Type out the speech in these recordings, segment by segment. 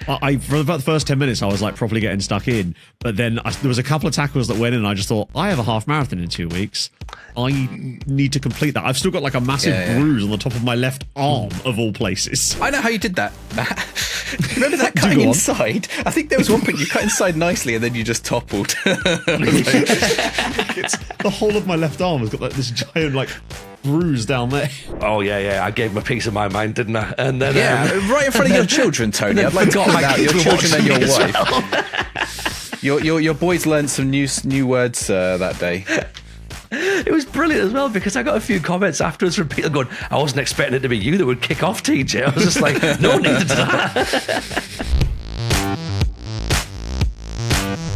I for about the first 10 minutes, I was like properly getting stuck in. But then there was a couple of tackles that went in, and I just thought, I have a half marathon in 2 weeks. I need to complete that. I've still got like a massive bruise on the top of my left arm, of all places. I know how you did that. Remember that cutting inside? I think there was one point you cut inside nicely and then you just toppled. It's, the whole of my left arm has got like this giant like bruise down there. Oh yeah. I gave him a piece of my mind, didn't I? And then right in front of your children, Tony. I'd like to point out your children and your wife. Your boys learned some new words that day. It was brilliant as well, because I got a few comments afterwards from people going, I wasn't expecting it to be you that would kick off, TJ. I was just like, no, neither did I.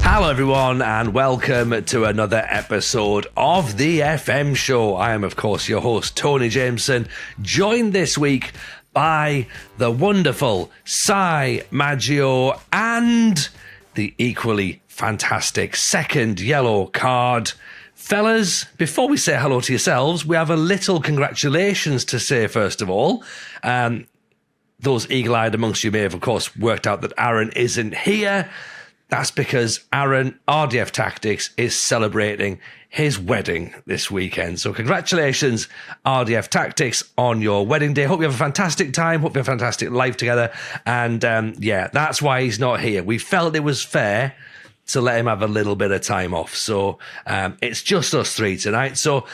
Hello everyone, and welcome to another episode of the FM show. I am of course your host Tony Jameson, joined this week by the wonderful Maggio and the equally fantastic second yellow card. Fellas, before we say hello to yourselves, we have a little congratulations to say first of all. Those eagle-eyed amongst you may have, of course, worked out that Aaron isn't here. That's because Aaron, RDF Tactics, is celebrating his wedding this weekend. So congratulations, RDF Tactics, on your wedding day. Hope you have a fantastic time. Hope you have a fantastic life together. And that's why he's not here. We felt it was fair to let him have a little bit of time off. So it's just us three tonight. So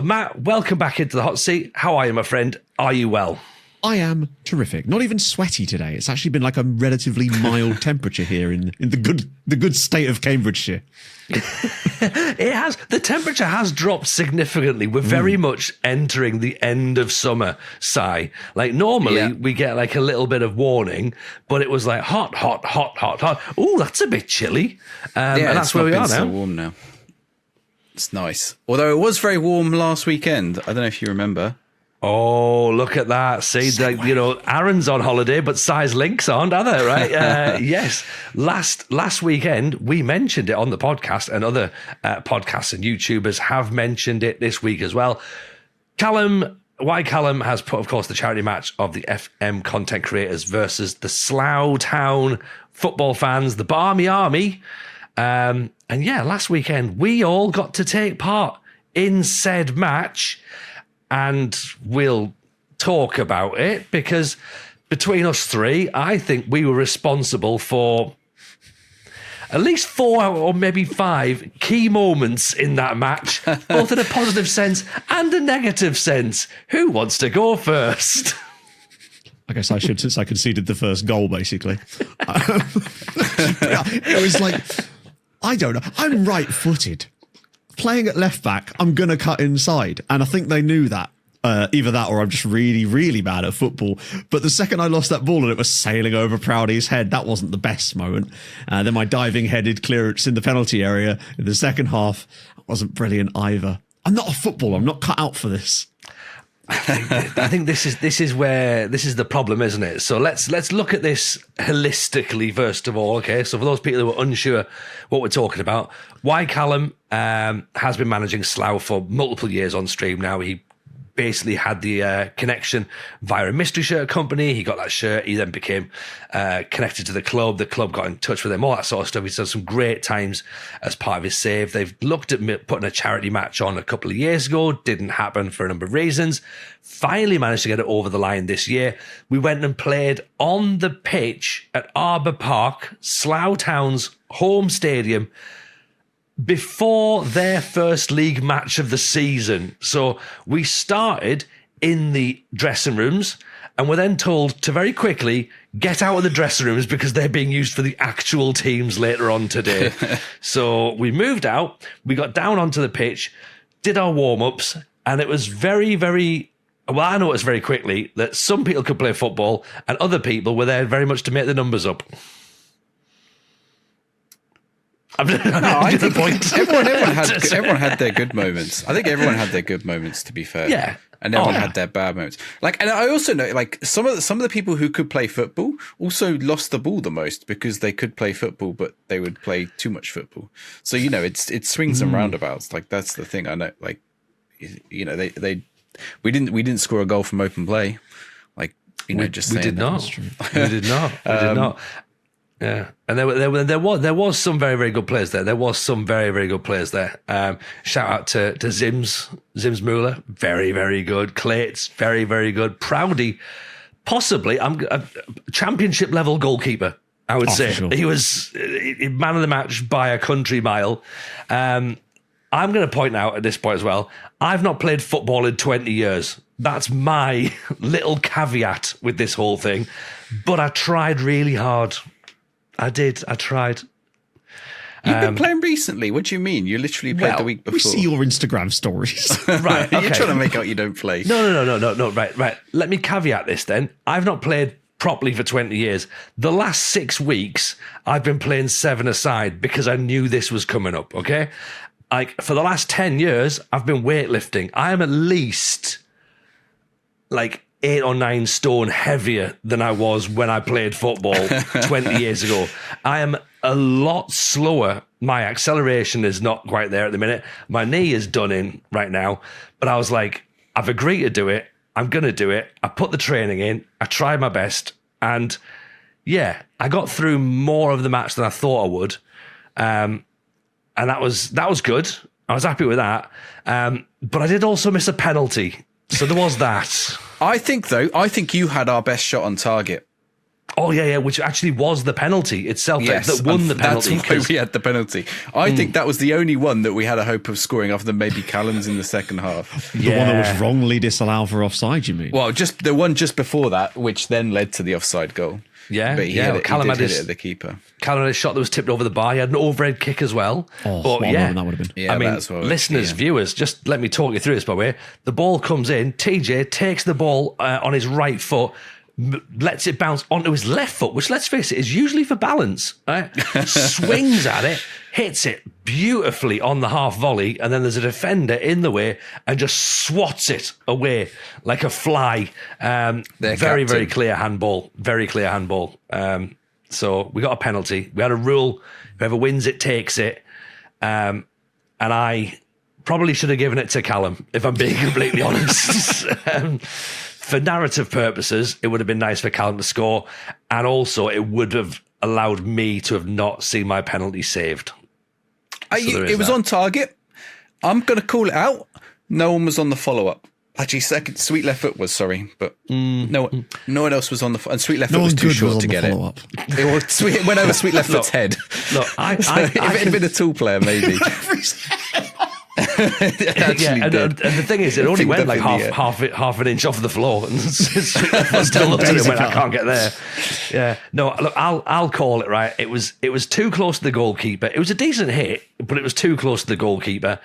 Matt, welcome back into the hot seat. How are you, my friend? Are you well? I am terrific. Not even sweaty today. It's actually been like a relatively mild temperature here in the good state of Cambridgeshire. It has. The temperature has dropped significantly. We're very much entering the end of summer, Like normally we get like a little bit of warning, but it was like hot. Oh, that's a bit chilly. And that's where we are now. So warm now. It's nice. Although it was very warm last weekend. I don't know if you remember. Oh, look at that. See, Aaron's on holiday, but size links aren't, are they, right? Yes. Last weekend, we mentioned it on the podcast, and other podcasts and YouTubers have mentioned it this week as well. Callum has put, of course, the charity match of the FM content creators versus the Slough Town football fans, the Barmy Army. Last weekend, we all got to take part in said match. And we'll talk about it because between us three, I think we were responsible for at least 4 or maybe 5 key moments in that match, both in a positive sense and a negative sense. Who wants to go first? I guess I should, since I conceded the first goal, basically. It was like, I don't know. I'm right-footed. Playing at left back, I'm going to cut inside. And I think they knew that. Either that or I'm just really, really bad at football. But the second I lost that ball and it was sailing over Proudy's head, that wasn't the best moment. Then my diving headed clearance in the penalty area in the second half wasn't brilliant either. I'm not a footballer. I'm not cut out for this. I think this is the problem, isn't it? So let's look at this holistically first of all. Okay, so for those people who are unsure what we're talking about, Callum has been managing Slough for multiple years on stream now. He basically had the connection via a mystery shirt company. He got that shirt. He then became connected to the club. The club got in touch with him, all that sort of stuff. He's done some great times as part of his save. They've looked at putting a charity match on a couple of years ago. Didn't happen for a number of reasons. Finally managed to get it over the line this year. We went and played on the pitch at Arbour Park, Slough Town's home stadium, before their first league match of the season. So we started in the dressing rooms and were then told to very quickly get out of the dressing rooms because they're being used for the actual teams later on today. So we moved out, we got down onto the pitch, did our warm-ups, and it was very, very... Well, I noticed very quickly that some people could play football and other people were there very much to make the numbers up. I think everyone had their good moments. I think everyone had their good moments, to be fair. Yeah. And everyone had their bad moments. And I also know, some of the people who could play football also lost the ball the most because they could play football, but they would play too much football. So it swings and roundabouts. That's the thing. I know. We didn't score a goal from open play. just we saying did that. not. We did not. We did not. Yeah, and there was some very, very good players there. There was some very, very good players there. Shout out to Zims Muller, very, very good. Clates, very, very good. Proudy, possibly a championship level goalkeeper. I would say sure. he was man of the match by a country mile. I'm going to point out at this point as well, I've not played football in 20 years. That's my little caveat with this whole thing. But I tried really hard. I did. I tried. You've been playing recently. What do you mean? You literally played the week before. We see your Instagram stories. Right. Okay. You're trying to make out you don't play. No. Right. Let me caveat this then. I've not played properly for 20 years. The last 6 weeks, I've been playing 7-a-side because I knew this was coming up, okay? Like, for the last 10 years, I've been weightlifting. I am at least, 8 or 9 stone heavier than I was when I played football 20 years ago. I am a lot slower. My acceleration is not quite there at the minute. My knee is done in right now. But I was like, I've agreed to do it. I'm going to do it. I put the training in. I tried my best. And yeah, I got through more of the match than I thought I would. And that was good. I was happy with that. But I did also miss a penalty. So there was that. I think you had our best shot on target. Oh, yeah, which actually was the penalty itself that won the penalty. That's why we had the penalty. I think that was the only one that we had a hope of scoring other than maybe Callum's in the second half. The one that was wrongly disallowed for offside, you mean? Well, just the one just before that, which then led to the offside goal. Yeah, But he Callum did had hit it at the keeper. Callum had a shot that was tipped over the bar. He had an overhead kick as well. Oh, but what a moment that would have been. Yeah, I mean, that's what listeners, viewers, just let me talk you through this, by the way. The ball comes in. TJ takes the ball on his right foot, lets it bounce onto his left foot, which, let's face it, is usually for balance. Right? Swings at it, hits it beautifully on the half volley, and then there's a defender in the way and just swats it away like a fly. Very, very clear handball. Very clear handball. So we got a penalty. We had a rule: whoever wins it takes it. And I probably should have given it to Callum, if I'm being completely honest. For narrative purposes, it would have been nice for Callum to score, and also it would have allowed me to have not seen my penalty saved. It was on target. I'm going to call it out. No one was on the follow-up. Actually, second, Sweet Left Foot was, but no one else was on the... And Sweet Left Foot was too short to get it. It went over Sweet Left Foot's head. Look, if it had been a tall player, maybe. And the thing is, it only went like half an inch off the floor, and still looked at it and went, I can't get there. Yeah, no, look, I'll call it right. It was too close to the goalkeeper. It was a decent hit, but it was too close to the goalkeeper.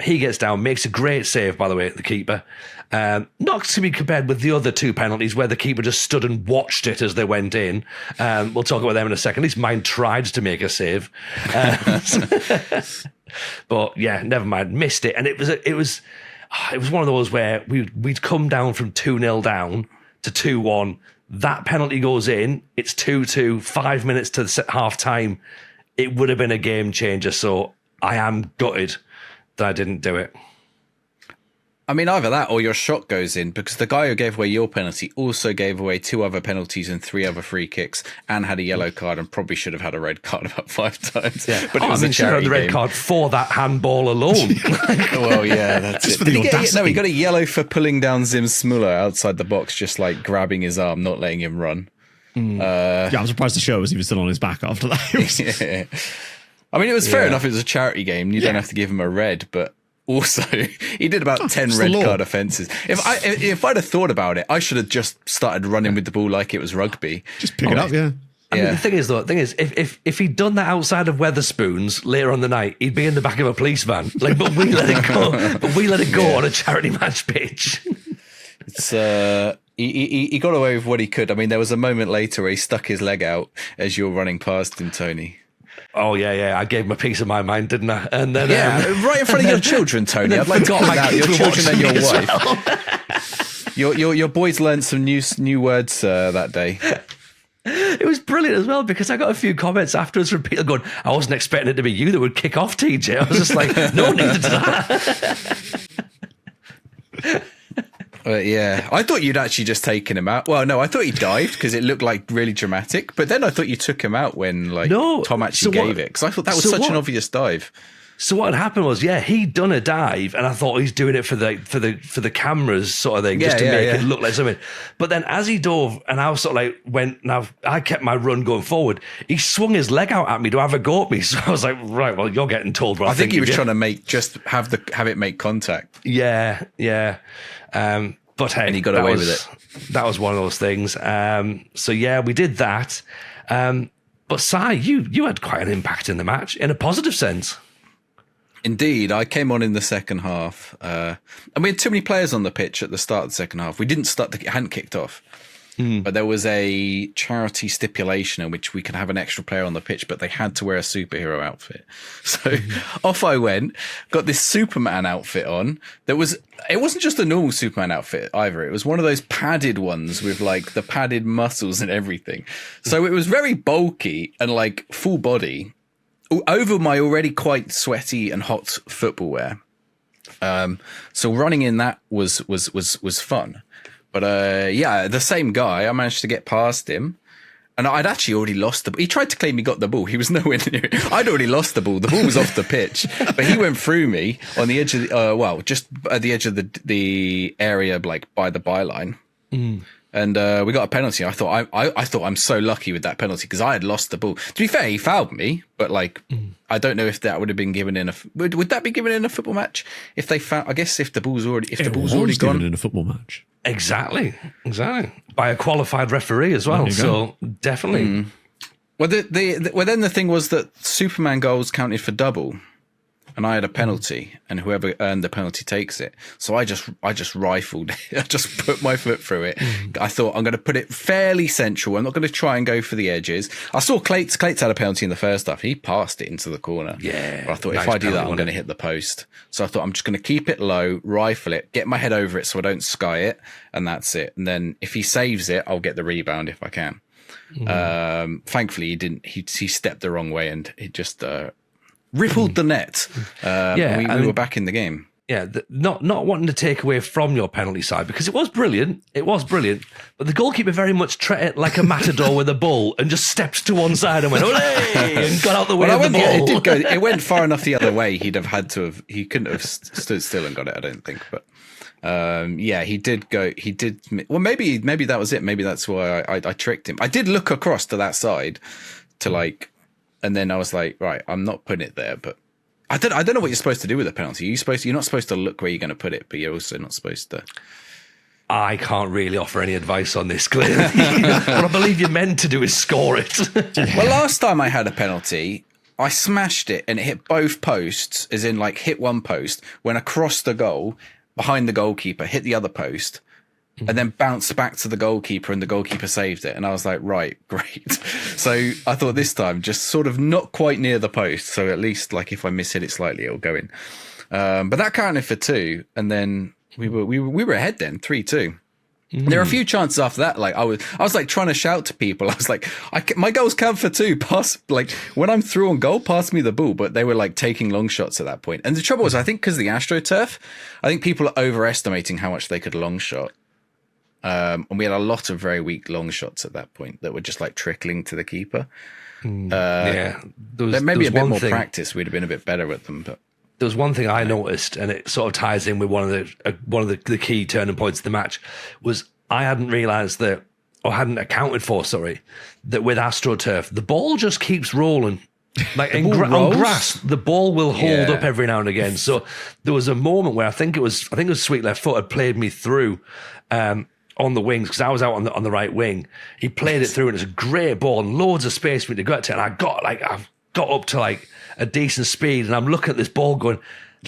He gets down, makes a great save, by the way, the keeper. Not to be compared with the other 2 penalties where the keeper just stood and watched it as they went in. We'll talk about them in a second. At least mine tried to make a save. But yeah, never mind, missed it. And it was one of those where we'd come down from 2-0 down to 2-1. That penalty goes in, it's 2-2, 5 minutes to the half time. It would have been a game changer. So I am gutted that I didn't do it. I mean, either that or your shot goes in, because the guy who gave away your penalty also gave away 2 other penalties and 3 other free kicks and had a yellow card and probably should have had a red card about 5 times. Yeah. But it was a should have had charity the red game. card for that handball alone. Well, yeah, that's Just it. for the Did he audacity. he got a yellow for pulling down Zims Muller outside the box, just like grabbing his arm, not letting him run. Yeah, I'm surprised the show was even still on his back after that. It was- Yeah. I mean, it was fair enough. It was a charity game. You don't have to give him a red, but also he did about 10 it's the red law. card offences. If I'd have thought about it, I should have just started running with the ball like it was rugby. Just pick it up, yeah. I mean, the thing is, if he'd done that outside of Weatherspoons later on the night, he'd be in the back of a police van. But we let it go. But we let it go on a charity match pitch. It's he got away with what he could. I mean, there was a moment later where he stuck his leg out as you were running past him, Tony. Oh yeah. I gave him a piece of my mind, didn't I? And then right in front of your children, Tony. I'd like to point out your children and your wife. Your boys learned some new words that day. It was brilliant as well, because I got a few comments afterwards from people going, I wasn't expecting it to be you that would kick off, TJ. I was just like, no, neither did I. Yeah, I thought you'd actually just taken him out. Well, no, I thought he dived because it looked like really dramatic. But then I thought you took him out when Tom actually gave it, because I thought that was such an obvious dive. So what had happened was, he'd done a dive, and I thought he's doing it for the cameras sort of thing, just to make it look like something. But then as he dove, and I was sort of like I kept my run going forward. He swung his leg out at me to have a go at me. So I was like, right, well, you're getting told. But I think he was trying to have it make contact. Yeah. But hey, and he got away with it. That was one of those things. So yeah, we did that. But Si, you had quite an impact in the match in a positive sense. Indeed, I came on in the second half, and we had too many players on the pitch at the start of the second half. We hadn't kicked off, but there was a charity stipulation in which we could have an extra player on the pitch, but they had to wear a superhero outfit. So off I went, got this Superman outfit on. It wasn't just a normal Superman outfit either. It was one of those padded ones with like the padded muscles and everything. So it was very bulky and like full body, over my already quite sweaty and hot football wear. So running in that was fun. But the same guy, I managed to get past him, and I'd actually already lost the ball. He tried to claim he got the ball. He was nowhere near it. I'd already lost the ball. The ball was off the pitch, but he went through me on the edge of just at the edge of the area, like by the byline. And we got a penalty. I thought I'm so lucky with that penalty because I had lost the ball. To be fair, he fouled me, but I don't know if that would have been given in would that be given in a football match if they foul? I guess if the ball's already gone given in a football match. Exactly, by a qualified referee as well. So definitely. Well, then the thing was that Superman goals counted for double. And I had a penalty, and whoever earned the penalty takes it. So I just rifled it. I just put my foot through it. I thought I'm going to put it fairly central. I'm not going to try and go for the edges. I saw Clates had a penalty in the first half. He passed it into the corner. Yeah. But I thought if I do that, I'm going to hit the post. So I thought I'm just going to keep it low, rifle it, get my head over it so I don't sky it, and that's it. And then if he saves it, I'll get the rebound if I can. Thankfully, he didn't. He stepped the wrong way, and it just rippled the net. We were back in the game. Yeah, not wanting to take away from your penalty side, because it was brilliant. But the goalkeeper very much treated it like a matador with a bull and just stepped to one side and went, "Olé!" and got out the way of the ball. It went far enough the other way. He couldn't have stood still and got it, I don't think. But he did go. He did. Well, maybe that was it. Maybe that's why I tricked him. I did look across to that side to and then I was like, right, I'm not putting it there, but I don't know what you're supposed to do with a penalty. You're not supposed to look where you're going to put it, but you're also not supposed to. I can't really offer any advice on this, clearly. What I believe you're meant to do is score it. Well, last time I had a penalty, I smashed it and it hit both posts, as in hit one post, went across the goal, behind the goalkeeper, hit the other post, and then bounced back to the goalkeeper, and the goalkeeper saved it. And I was like, right, great. So I thought this time, just sort of not quite near the post. So at least if I miss hit it slightly, it'll go in. But that counted for 2. And then we were ahead then, 3-2. There were a few chances after that. I was trying to shout to people. I was like, my goals count for 2. Pass, when I'm through on goal, pass me the ball. But they were taking long shots at that point. And the trouble was, I think because of the AstroTurf, I think people are overestimating how much they could long shot. And we had a lot of very weak long shots at that point that were just trickling to the keeper. There may be a bit more practice. We'd have been a bit better at them. But there was one thing I noticed, and it sort of ties in with one of the key turning points of the match, was I hadn't realised that, or hadn't accounted for, that with AstroTurf, the ball just keeps rolling. On grass, the ball will hold up every now and again. So there was a moment where I think it was Sweet Left Foot had played me through on the wings, because I was out on the right wing. He played it through, and it's a great ball and loads of space for me to get to. And I've got up to a decent speed, and I'm looking at this ball going,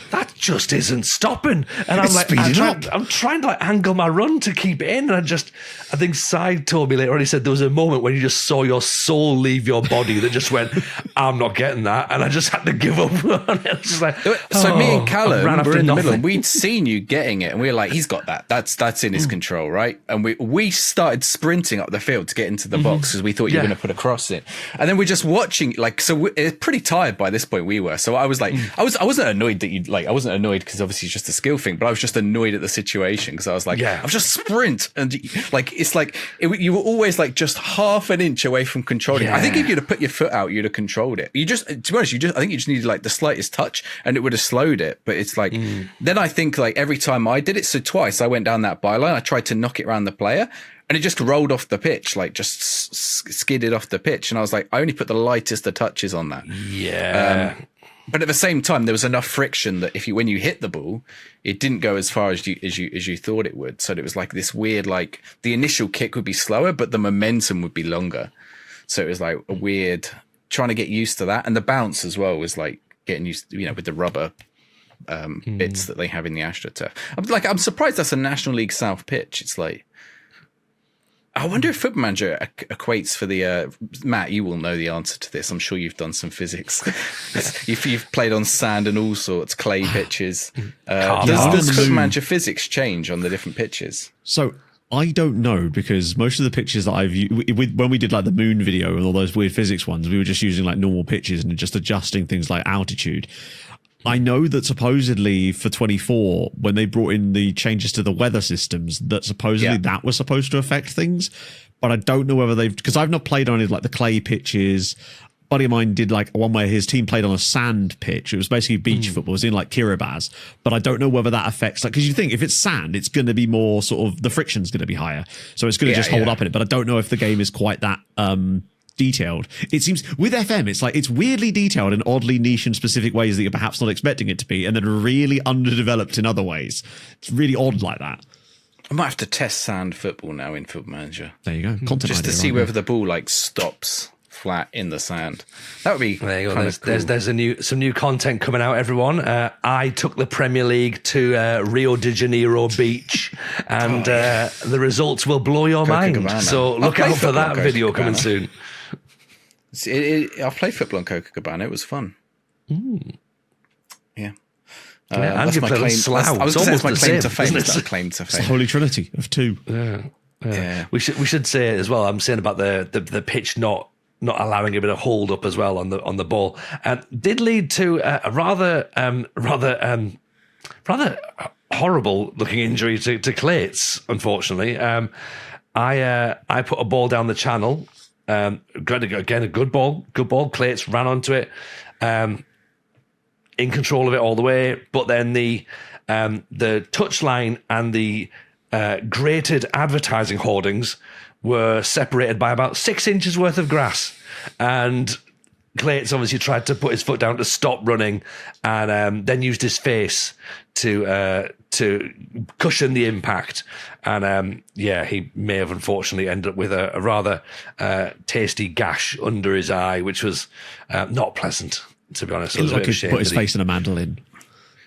that just isn't stopping. And I'm trying to angle my run to keep it in. And I think Side told me later on, he said there was a moment when you just saw your soul leave your body that just went, I'm not getting that, and I just had to give up on it. Just like, So me and Callum were in the middle, and nothing. we'd seen you getting it, and we were like, he's got that. That's in his control, right? And we started sprinting up the field to get into the box because we thought you were going to put a cross in. And then we're just watching, like, so we're pretty tired by this point, we were. So I was like, I wasn't annoyed that you'd, like, I wasn't annoyed because obviously it's just a skill thing, but I was just annoyed at the situation because I was like, I was just sprint. And like, it's like, you were always like just half an inch away from controlling it. I think if you'd have put your foot out, you'd have controlled it. To be honest, I think you just needed like the slightest touch and it would have slowed it. But it's like, then I think like every time I did it, so twice I went down that byline, I tried to knock it around the player and it just rolled off the pitch, like just skidded off the pitch. And I was like, I only put the lightest of touches on that. Yeah. But at the same time, there was enough friction that when you hit the ball, it didn't go as far as you thought it would. So it was like this weird, like the initial kick would be slower, but the momentum would be longer. So it was like a weird trying to get used to that. And the bounce as well was like getting used to, with the rubber bits that they have in the AstroTurf. I'm surprised that's a National League South pitch. It's like, I wonder if Football Manager equates for the Matt. You will know the answer to this. I'm sure you've done some physics. You've played on sand and all sorts, clay pitches. Does Football Manager physics change on the different pitches? So I don't know, because most of the pictures that I've used, when we did like the moon video and all those weird physics ones, we were just using like normal pitches and just adjusting things like altitude. I know that supposedly for 24, when they brought in the changes to the weather systems, that supposedly that was supposed to affect things. But I don't know whether because I've not played on any like the clay pitches. A buddy of mine did like one where his team played on a sand pitch. It was basically beach football. It was in like Kiribati. But I don't know whether that affects, like, because you think if it's sand, it's going to be more sort of, the friction's going to be higher. So it's going to just hold up in it. But I don't know if the game is quite that detailed. It seems with FM, it's like it's weirdly detailed in oddly niche and specific ways that you're perhaps not expecting it to be, and then really underdeveloped in other ways. It's really odd like that. I might have to test sand football now in Football Manager. There you go. Content just to idea, see whether the ball like stops flat in the sand. That would be there you go. Cool. There's some new content coming out, everyone. I took the Premier League to Rio de Janeiro beach, and the results will blow your mind. Cabana. So look out for that video coming soon. I played football on Copacabana. It was fun. Yeah. And you played on Slough. I was It's going to say almost it's my claim to fame. the It's same, not a claim to It's the fame. holy trinity of two. Yeah. We should say as well. I'm saying about the pitch not allowing a bit of hold up as well on the ball, did lead to a rather horrible looking injury to Clates. Unfortunately, I put a ball down the channel. Again, a good ball. Clates ran onto it, in control of it all the way. But then the touchline and the grated advertising hoardings were separated by about 6 inches worth of grass, and Clates obviously tried to put his foot down to stop running, and then used his face to cushion the impact. And he may have unfortunately ended up with a rather tasty gash under his eye, which was not pleasant, to be honest. It looked like he put his face in a mandolin.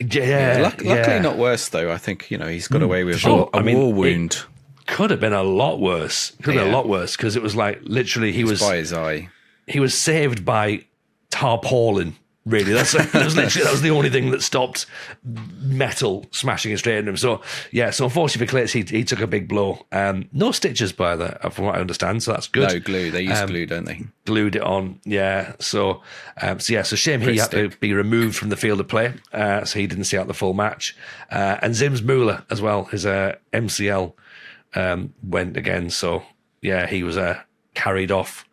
Luckily not worse though. I think he's got away with a war wound. Could have been a lot worse. Because it was like literally he was by his eye. He was saved by tarpaulin. Really, that was the only thing that stopped metal smashing straight into him. So unfortunately for Clates, he took a big blow. No stitches from what I understand, so that's good. No glue. They use glue, don't they? Glued it on, yeah. So shame he had to be removed from the field of play, so he didn't see out the full match. And Zims Muller as well, his MCL went again. So he was carried off,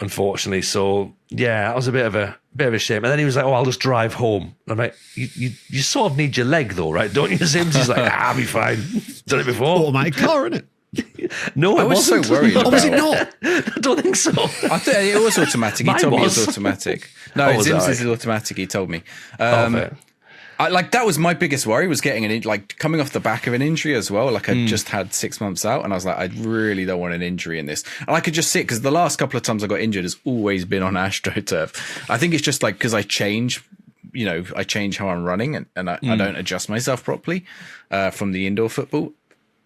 unfortunately. So that was a bit of a shame. And then he was like, "Oh, I'll just drive home." And I'm like, "You sort of need your leg though, right? Don't you, Zims?" He's like, "I'll be fine. Done it before." Automatic car, innit? No, I was so worried. Was it not? I don't think so. I think it was automatic. He told me it was automatic. No, Zims is automatic. He told me. That was my biggest worry, was getting coming off the back of an injury as well. Like I just had 6 months out, and I was like, I really don't want an injury in this. And I could just see it, because the last couple of times I got injured has always been on AstroTurf. I think it's just like because I change how I'm running, and I don't adjust myself properly from the indoor football.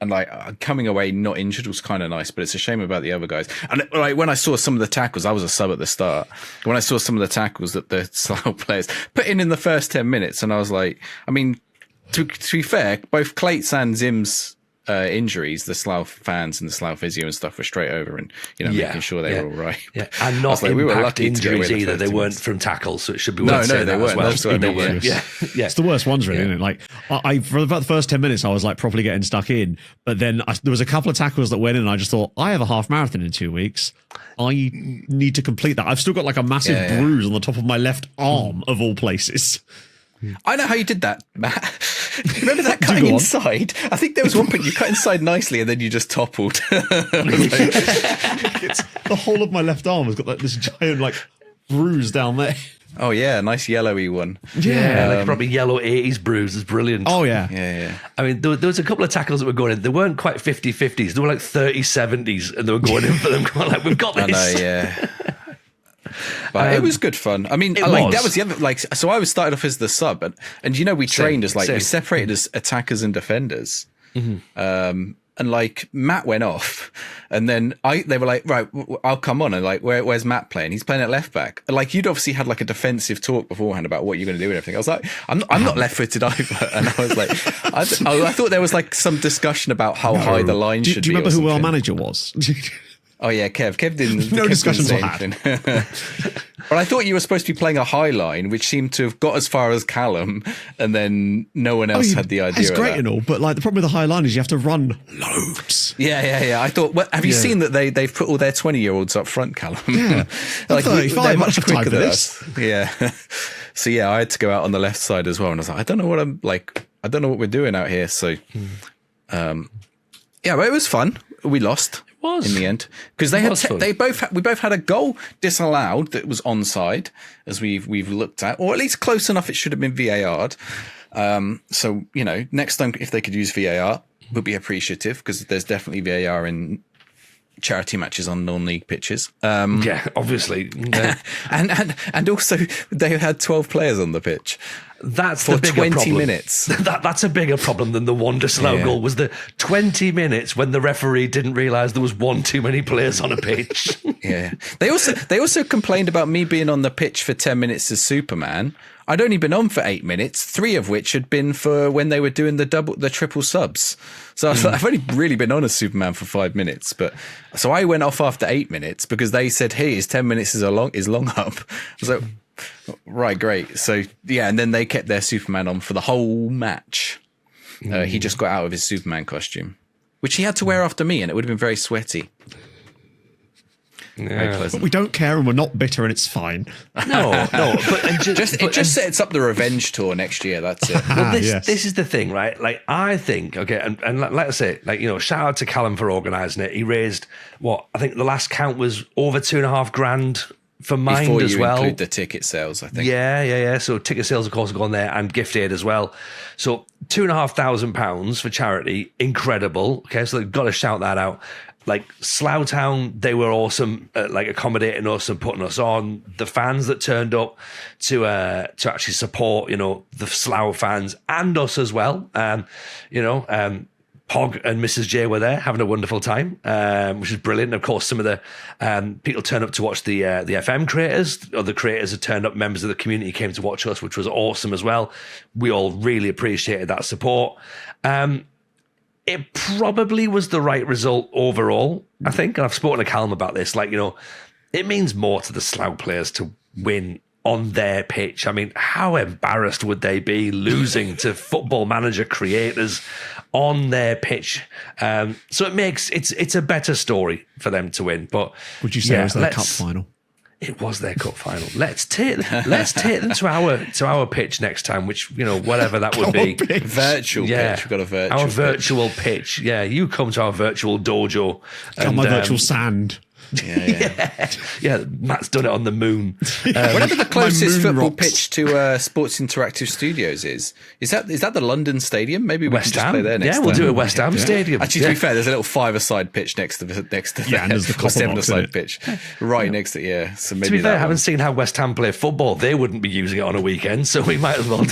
and like coming away not injured was kind of nice, but it's a shame about the other guys. And like when I saw some of the tackles, I was a sub at the start. When I saw some of the tackles that the Slough players put in the first 10 minutes, and I was like, I mean, to be fair, both Clates and Zim's injuries, the Slough fans and the Slough physio and stuff were straight over and making sure they were all right. Yeah, and not like, impact injuries either. They weren't from tackles, so it should be worth saying they weren't. Well. They weren't. Yeah. It's the worst ones, really, isn't it? Like, I for about the first 10 minutes, I was like properly getting stuck in, but then there was a couple of tackles that went in, and I just thought, I have a half marathon in 2 weeks. I need to complete that. I've still got like a massive bruise on the top of my left arm, of all places. I know how you did that, Matt. Remember that cutting inside? I think there was one point you cut inside nicely and then you just toppled. It's, the whole of my left arm has got like this giant like bruise down there. Oh yeah, nice yellowy one. Yeah, like probably yellow 80s bruise is brilliant. Oh yeah. Yeah. I mean, there was a couple of tackles that were going in. They weren't quite 50-50s. They were like 30-70s, and they were going in for them. Going like, we've got this. I know, yeah. But it was good fun. I mean, that was the other, like, so I was started off as the sub, and we trained as like, we separated as attackers and defenders. And like Matt went off, and then they were like, right, I'll come on, and like, where's Matt playing? He's playing at left back. And like, you'd obviously had like a defensive talk beforehand about what you're going to do and everything. I was like, I'm not left footed either, and I was like, I thought there was like some discussion about how high the line should be. Do you remember who our manager was? Oh yeah, Kev didn't. No discussions were had. But I thought you were supposed to be playing a high line, which seemed to have got as far as Callum, and then no one else had the idea. It's of great that. and all, but like the problem with the high line is you have to run loads. Yeah. I thought, have you seen that they've put all their 20-year-olds up front, Callum? Yeah, like 35, they're much quicker than this. us. Yeah. So yeah, I had to go out on the left side as well, and I was like, I don't know what we're doing out here. So, but it was fun. We lost. In the end, because we both had a goal disallowed that was onside, as we've looked at, or at least close enough. It should have been VAR'd. So next time if they could use VAR, would be appreciative, because there's definitely VAR in charity matches on non-league pitches. Yeah, obviously, and also they had 12 players on the pitch. That's for the bigger 20 problem. minutes. That's a bigger problem than the one disallowed goal. Was the 20 minutes when the referee didn't realise there was one too many players on a pitch. Yeah. They also complained about me being on the pitch for 10 minutes as Superman. I'd only been on for 8 minutes, 3 of which had been for when they were doing the triple subs. So I've only really been on as Superman for 5 minutes. But so I went off after 8 minutes because they said, "Hey, his 10 minutes is long up." So right, great. So yeah, and then they kept their Superman on for the whole match. He just got out of his Superman costume, which he had to wear after me, and it would have been very sweaty. Yeah. But we don't care, and we're not bitter, and it's fine. No. But it just sets up the revenge tour next year. That's it. Well, this is the thing, right? Like, I think, okay, and let's say, like, shout out to Callum for organising it. He raised I think the last count was over $2,500 for Mind before as well. Before you include the ticket sales, I think. Yeah. So ticket sales, of course, have gone there, and gift aid as well. So £2,500 for charity, incredible. Okay, so they've got to shout that out. Like Slough Town, they were awesome at like accommodating us and putting us on. The fans that turned up to actually support, the Slough fans and us as well. Pog and Mrs. J were there having a wonderful time, which is brilliant. And of course, some of the people turned up to watch the FM creators. Other creators had turned up. Members of the community came to watch us, which was awesome as well. We all really appreciated that support. It probably was the right result overall, I think. And I've spoken to Callum about this. Like, it means more to the Slough players to win on their pitch. I mean, how embarrassed would they be losing to Football Manager creators on their pitch? So it's a better story for them to win. But would you say it was their cup final? It was their cup final. Let's take them to our pitch next time, which whatever that would be. Virtual pitch. We've got a virtual pitch. Yeah, you come to our virtual dojo. And my virtual sand. Yeah. Matt's done it on the moon. Whatever the closest football pitch to Sports Interactive Studios is that the London Stadium? Maybe we can just play there next time. Yeah, we'll do a West Ham Stadium. Actually, to be fair, there's a little 5-a-side pitch next to and there's the 7-a-side pitch right next to it. Yeah, so maybe to be fair, I haven't seen how West Ham play football. They wouldn't be using it on a weekend, so we might as well.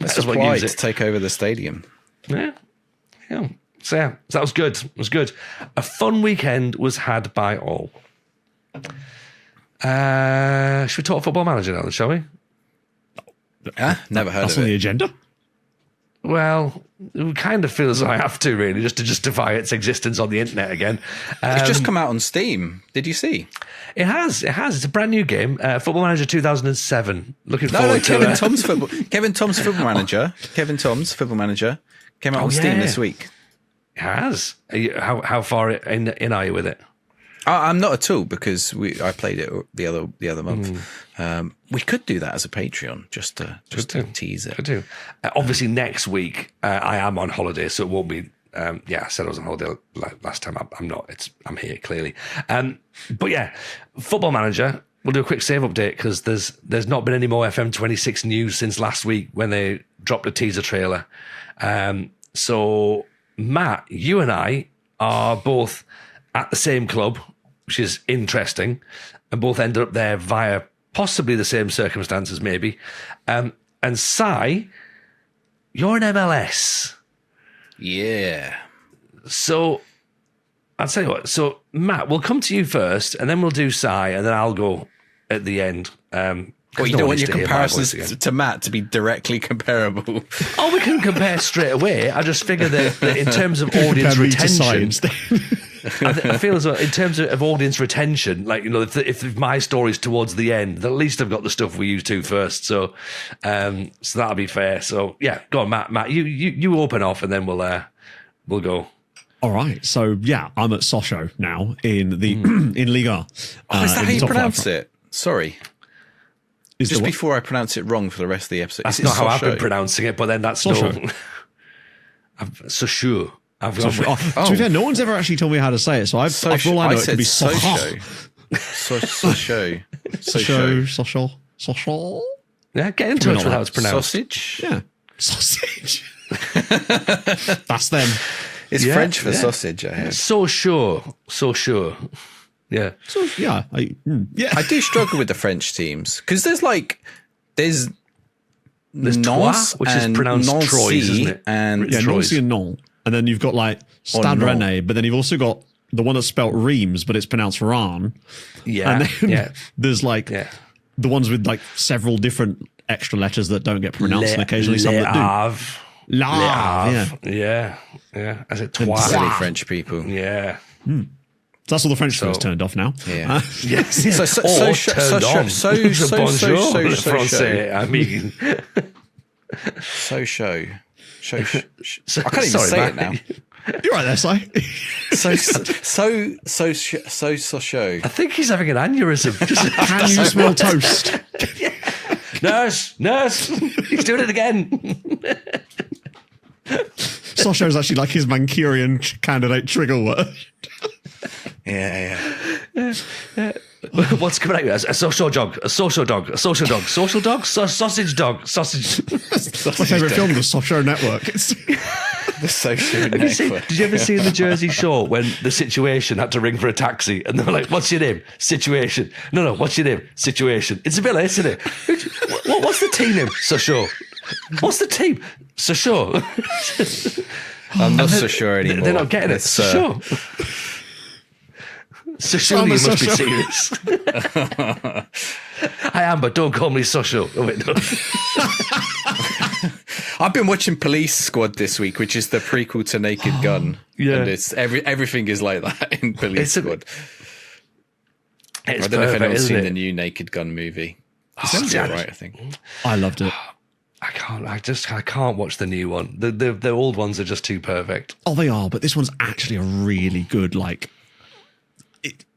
Let's apply to take over the stadium. Yeah. So yeah, so that was good. It was good. A fun weekend was had by all. Should we talk Football Manager now, shall we? Never heard That's of on the it. agenda. Well, it kind of feels I have to, really, just to justify its existence on the internet again. It's just come out on Steam. Did you see? It has. It's a brand new game. Football Manager 2007. Looking forward to Kevin Tom's football. Kevin Tom's football manager. Kevin Tom's football manager came out on Steam this week. It has. How far in are you with it? I'm not at all because I played it the other month. We could do that as a Patreon just to tease it. I do. Obviously, next week I am on holiday, so it won't be. I said I was on holiday last time. I'm not. I'm here clearly. But yeah, Football Manager. We'll do a quick save update because there's not been any more FM26 news since last week when they dropped a teaser trailer. So Matt, you and I are both at the same club, which is interesting, and both ended up there via possibly the same circumstances, maybe. And Si, you're in MLS. Yeah. So I'll tell you what. So Matt, we'll come to you first, and then we'll do Si, and then I'll go at the end. Well, you don't want your comparisons to Matt to be directly comparable. Oh, we can compare straight away. I just figure that in terms of audience retention, I feel as though in terms of audience retention, like, you know, if my story's towards the end, at least I've got the stuff we used to first. So that'll be fair. So yeah, go on, Matt. You open off, and then we'll go. All right. So yeah, I'm at Sochaux now in the in Liga. Oh, is that how you pronounce it? Sorry. Just what? before I pronounce it wrong for the rest of the episode. That's not how I've been pronouncing it, but then that's Sochaux. So sure. To be fair, no one's ever actually told me how to say it, so all I know it could be Sochaux. Sochaux. Yeah, get in touch with how it's pronounced. Sausage? Yeah. Sausage. That's them. It's French for sausage, I heard. So sure. Yeah. So, yeah. I do struggle with the French teams because there's Troyes, which is pronounced Troyes, isn't it? And Nancy and Nantes. And then you've got like Stade Rennais, but then you've also got the one that's spelt Reims, but it's pronounced Ran. Yeah. And then there's like the ones with like several different extra letters that don't get pronounced, and occasionally some that do. Yeah. As it Troyes. Silly French people. Yeah. So that's all the French things turned off now. Yeah. Yes. I can't even say it now. You're right there, Si. Sochaux. I think he's having an aneurysm. Can you smell toast? Nurse, he's doing it again. Sochaux is actually like his Mancunian candidate trigger word. Yeah. What's coming out? A social dog, sausage dog. That's my favourite film, The Sochaux Network. The Sochaux Network. Did you ever see in the Jersey Shore when the Situation had to ring for a taxi and they were like, "What's your name? Situation." No, what's your name? Situation. It's a Villa, isn't it? What's the team name? Sochaux. What's the team? Sochaux. I'm not so sure anymore. They're not getting it. Sochaux. Sochaux, you must be serious. I am, but don't call me Sochaux. Oh, wait, no. I've been watching Police Squad this week, which is the prequel to Naked Gun. Yeah. And it's everything is like that in Police Squad. I don't know if anyone's seen the new Naked Gun movie. It's all right, I think. I loved it. I can't watch the new one. The old ones are just too perfect. Oh, they are, but this one's actually a really good, like,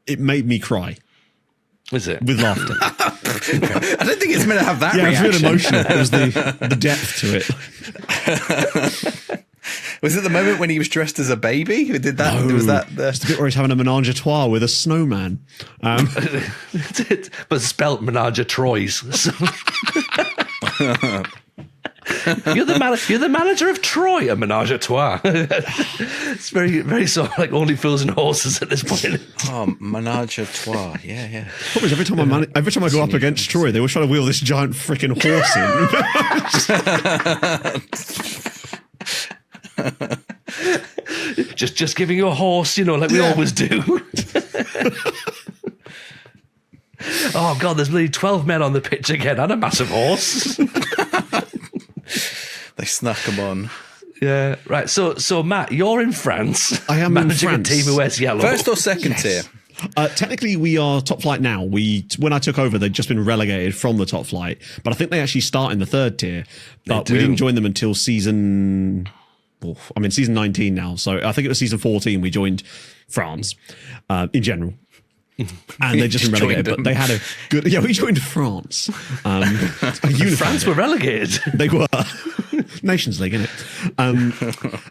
it made me cry. Is it? With laughter. I don't think it's meant to have that reaction. Yeah, it's really emotional. It was the depth to it. Was it the moment when he was dressed as a baby? Who did that? No, was that it's the bit where he's having a menage a trois with a snowman. But spelt menage a trois. So. You're the manager of Troy, a menage a trois. It's very, very sort of like only fools and horses at this point. Oh, menage a trois, yeah. Probably every time I go up against Troy, they always try to wheel this giant freaking horse in. Just giving you a horse, like we always do. Oh God, there's really 12 men on the pitch again and a massive horse. They snuck them on. Yeah, right. So Matt, you're in France. I am managing in France. a team who wears yellow. First or second tier? Technically, we are top flight now. When I took over, they'd just been relegated from the top flight, but I think they actually start in the third tier. But we didn't join them until season 19 now. So I think it was season 14 we joined France in general. And they just been relegated, but they had a good. Yeah, we joined France. France were relegated. They were Nations League, innit?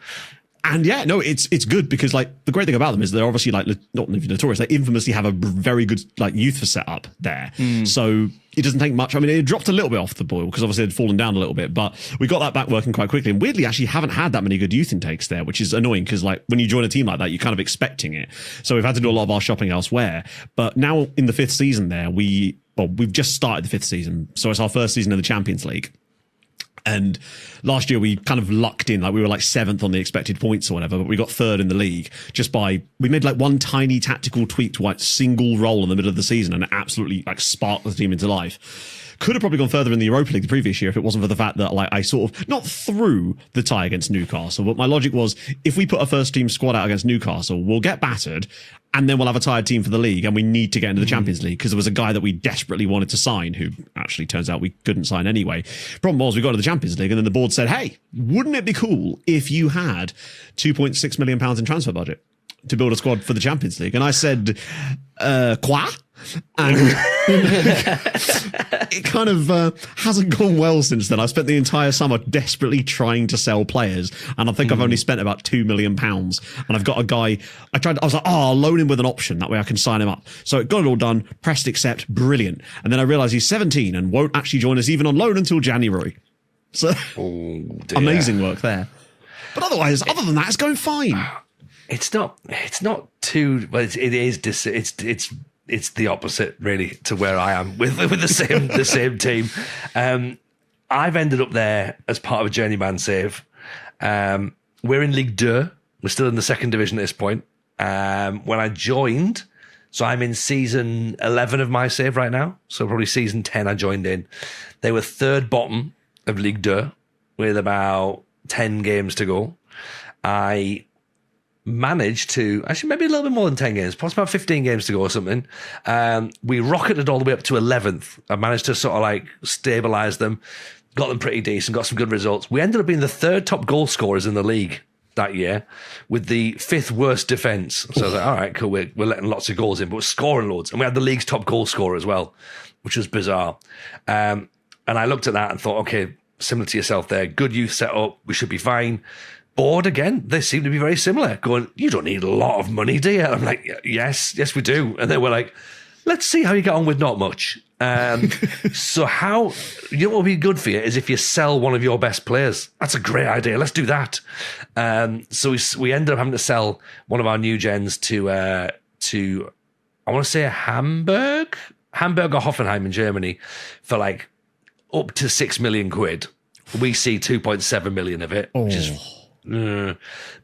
And yeah, no, it's good because the great thing about them is they're obviously not notorious. They infamously have a very good youth setup there. So it doesn't take much. I mean, it dropped a little bit off the boil because obviously it had fallen down a little bit, but we got that back working quite quickly. And weirdly, actually haven't had that many good youth intakes there, which is annoying because when you join a team like that, you're kind of expecting it. So we've had to do a lot of our shopping elsewhere. But now in the 5th season there, we've just started the 5th season. So it's our first season in the Champions League. And last year we kind of lucked in, we were 7th on the expected points or whatever, but we got 3rd in the league we made one tiny tactical tweak to single role in the middle of the season, and it absolutely sparked the team into life. Could have probably gone further in the Europa League the previous year if it wasn't for the fact that I sort of not threw the tie against Newcastle, but my logic was if we put a first team squad out against Newcastle, we'll get battered and then we'll have a tired team for the league and we need to get into the Champions League because there was a guy that we desperately wanted to sign who actually turns out we couldn't sign anyway. Problem was we got to the Champions League and then the board said, hey, wouldn't it be cool if you had £2.6 million in transfer budget to build a squad for the Champions League? And I said, quoi? And it kind of hasn't gone well since then. I spent the entire summer desperately trying to sell players, and I think I've only spent about £2 million. And I've got a guy. I was like, I'll loan him with an option. That way I can sign him up. So it got it all done. Pressed accept. Brilliant. And then I realised he's 17 and won't actually join us even on loan until January. So amazing work there. But otherwise, other than that, it's going fine. It's not too. Well, it's the opposite, really, to where I am with the same team. I've ended up there as part of a journeyman save. We're in Ligue 2. We're still in the 2nd division at this point. When I joined, so I'm in season 11 of my save right now. So probably season 10 I joined in. They were 3rd bottom of Ligue 2 with about 10 games to go. I managed to, actually maybe a little bit more than 10 games, possibly about 15 games to go or something. We rocketed all the way up to 11th. I managed to sort of stabilise them, got them pretty decent, got some good results. We ended up being the 3rd top goal scorers in the league that year with the 5th worst defence. So I was like, all right, cool, we're letting lots of goals in, but we're scoring loads. And we had the league's top goal scorer as well, which was bizarre. And I looked at that and thought, okay, similar to yourself there, good youth setup, we should be fine. Board again, they seem to be very similar. Going, you don't need a lot of money, do you? And I'm like, yes, we do. And they were like, let's see how you get on with not much. So how, what would be good for you is if you sell one of your best players. That's a great idea. Let's do that. So we ended up having to sell one of our new gens to I want to say Hamburg or Hoffenheim in Germany for up to 6 million quid. We see 2.7 million of it, which is.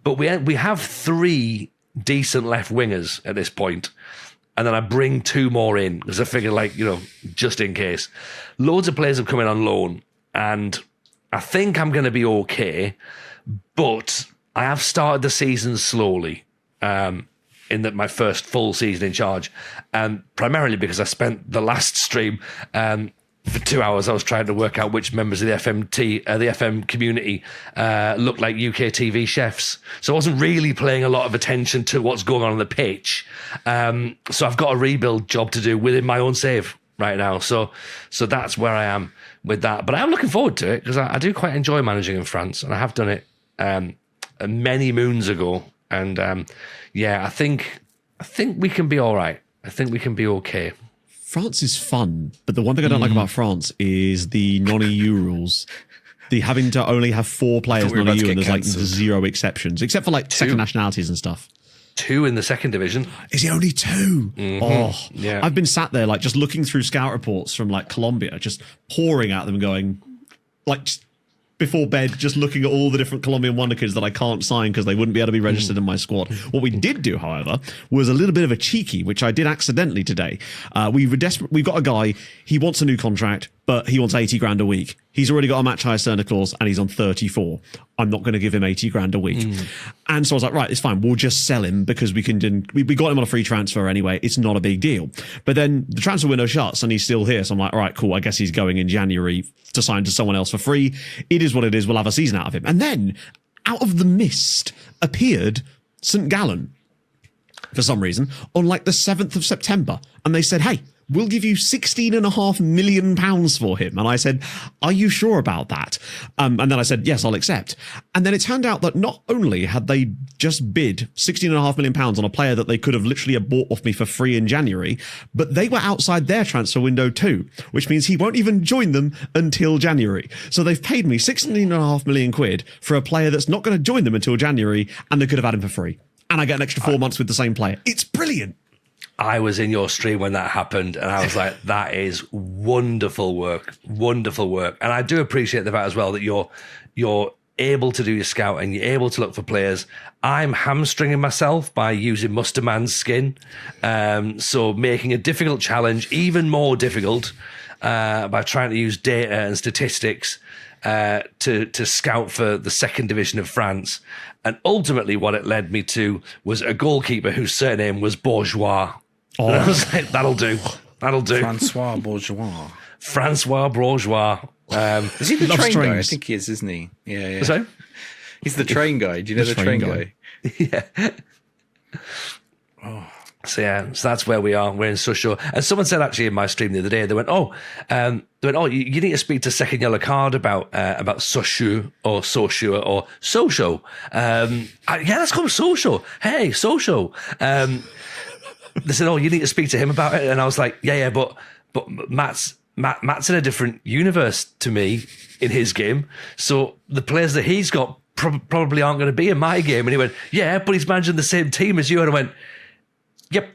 But we have 3 decent left wingers at this point, and then I bring 2 more in because I figure, just in case. Loads of players have come in on loan, and I think I'm going to be okay. But I have started the season slowly, in my first full season in charge, primarily because I spent the last stream. For 2 hours, I was trying to work out which members of the FM community looked like UK TV chefs. So I wasn't really paying a lot of attention to what's going on the pitch. So I've got a rebuild job to do within my own save right now. So that's where I am with that. But I am looking forward to it because I do quite enjoy managing in France, and I have done it many moons ago. And I think we can be all right. I think we can be okay. France is fun, but the one thing I don't like about France is the non-EU rules. The having to only have 4 players non-EU, and there's 0 exceptions, except for 2 second nationalities and stuff. 2 in the 2nd division. Is it only 2? Mm-hmm. Oh, yeah. I've been sat there just looking through scout reports from Colombia, just pouring at them, going just before bed, just looking at all the different Colombian wonder kids that I can't sign because they wouldn't be able to be registered in my squad. What we did do, however, was a little bit of a cheeky, which I did accidentally today. We've got a guy, he wants a new contract, but he wants 80 grand a week. He's already got a match high Sterner clause and he's on 34. I'm not going to give him 80 grand a week. And so I was like, right, it's fine. We'll just sell him because we got him on a free transfer anyway. It's not a big deal. But then the transfer window shuts and he's still here. So I'm like, all right, cool. I guess he's going in January to sign to someone else for free. It is what it is. We'll have a season out of him. And then out of the mist appeared St. Gallen for some reason on like the 7th of September. And they said, hey, we'll give you £16.5 million for him. And I said, are you sure about that? And then I said, yes, I'll accept. And then it turned out that not only had they just bid £16.5 million on a player that they could have literally bought off me for free in January, but they were outside their transfer window too, which means he won't even join them until January. So they've paid me £16.5 million for a player that's not going to join them until January, and they could have had him for free. And I get an extra 4 months with the same player. It's brilliant. I was in your stream when that happened, and I was like, that is wonderful work. And I do appreciate the fact as well that you're able to do your scouting, you're able to look for players. I'm hamstringing myself by using Musterman's skin. So making a difficult challenge even more difficult by trying to use data and statistics to scout for the second division of France. And ultimately what it led me to was a goalkeeper whose surname was Bourgeois. Oh. And I was like, that'll do. Francois Bourgeois. Is he the train guy? I think he is, isn't he? Yeah. So? He's the train guy. Do you know the train guy? Yeah. Oh. So that's where we are. We're in Sochaux. And someone said actually in my stream the other day, they went, you need to speak to Second Yellow Card about Sochaux or Sochaux or Sochaux. Let's call him Sochaux. Hey, Sochaux. They said, you need to speak to him about it. And I was like, but Matt's in a different universe to me in his game. So the players that he's got probably aren't going to be in my game. And he went, but he's managing the same team as you. And I went, Yep.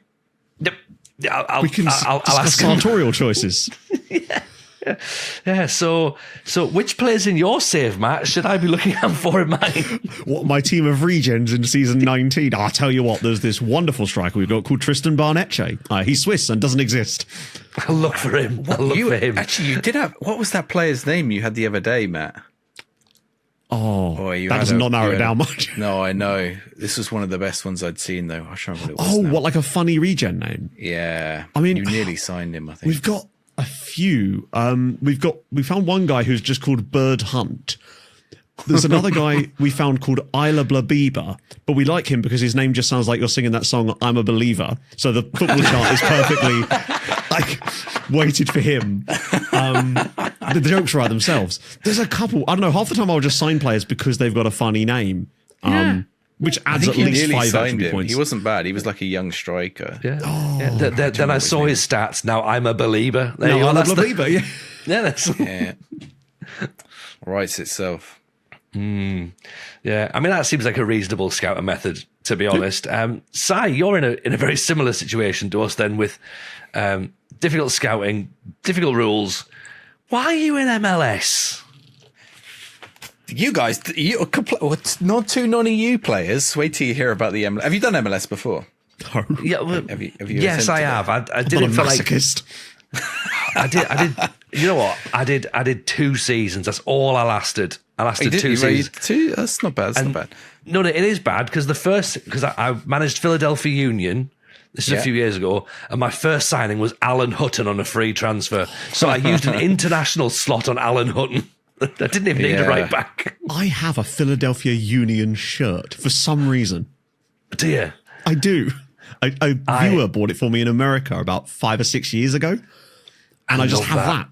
We can I'll ask sartorial choices. Yeah. So which players in your save, Matt, should I be looking out for in mine? What, my team of regens in season 19? I'll tell you what, there's this wonderful striker we've got called Tristan Barnetche. He's Swiss and doesn't exist. I'll look for him. Actually, you did have, what was that player's name you had the other day, Matt? That does not narrow it down much. No, I know. This was one of the best ones I'd seen, though. I can't remember what it was. What, like a funny regen name? Yeah. I mean, you nearly signed him, I think. We've got a few. We found one guy who's just called Bird Hunt. There's another guy we found called Isla Blabiba, but we like him because his name just sounds like you're singing that song, I'm a Believer. So the football chart is perfectly weighted for him. The jokes write themselves. There's a couple, I don't know, half the time I'll just sign players because they've got a funny name, which adds at least 5 attribute points. He wasn't bad. He was like a young striker. Yeah. Then I saw his stats. Now I'm a Belieber. There you go. I'm a Belieber, yeah. Yeah. Writes itself. Yeah, I mean that seems like a reasonable scouting method, to be honest. Sai, you're in a very similar situation to us then, with difficult scouting, difficult rules. Why are you in MLS? You guys, not two non-EU players. Wait till you hear about the MLS. Have you done MLS before? No. Yeah, have you yes, I have. I did it for masochist. I did. You know what? I did 2 seasons. That's all I lasted. I lasted 2 seasons. 2? That's not bad. That's not bad. No, it is bad because I managed Philadelphia Union. This is a few years ago, and my first signing was Alan Hutton on a free transfer. So I used an international slot on Alan Hutton. I didn't even need a right back. I have a Philadelphia Union shirt for some reason. Do you? I do. A viewer bought it for me in America about 5 or 6 years ago, and I just have that.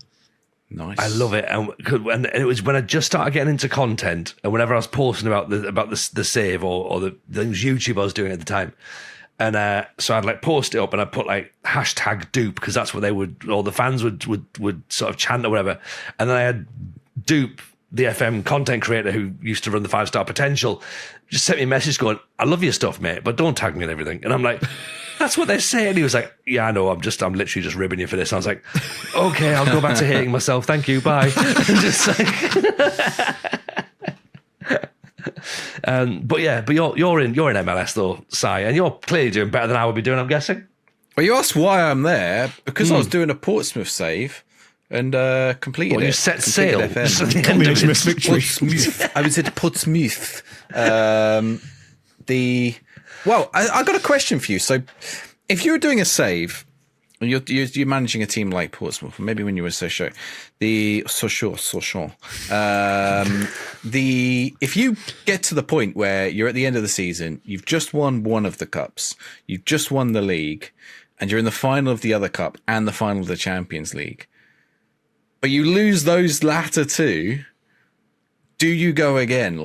Nice. I love it, and it was when I just started getting into content, and whenever I was posting about the save or the things YouTube I was doing at the time, and so I'd like post it up and I'd put like #dupe because that's what they would, or the fans would sort of chant or whatever, and then I had Dupe, the FM content creator who used to run the 5-Star Potential, just sent me a message going, I love your stuff, mate, but don't tag me and everything. And I'm like, that's what they're saying. He was like, yeah, I know, I'm literally just ribbing you for this. And I was like, okay, I'll go back to hating myself. Thank you, bye. Just like But you're in MLS though, Si, and you're clearly doing better than I would be doing, I'm guessing. Well, you asked why I'm there because I was doing a Portsmouth save and completed it. You set sail. Communist victory. I was at Portsmouth. I got a question for you. So, if you were doing a save, and you're managing a team like Portsmouth, or maybe when you were Sochaux, if you get to the point where you're at the end of the season, you've just won one of the cups, you've just won the league, and you're in the final of the other cup and the final of the Champions League, but you lose those latter two, do you go again?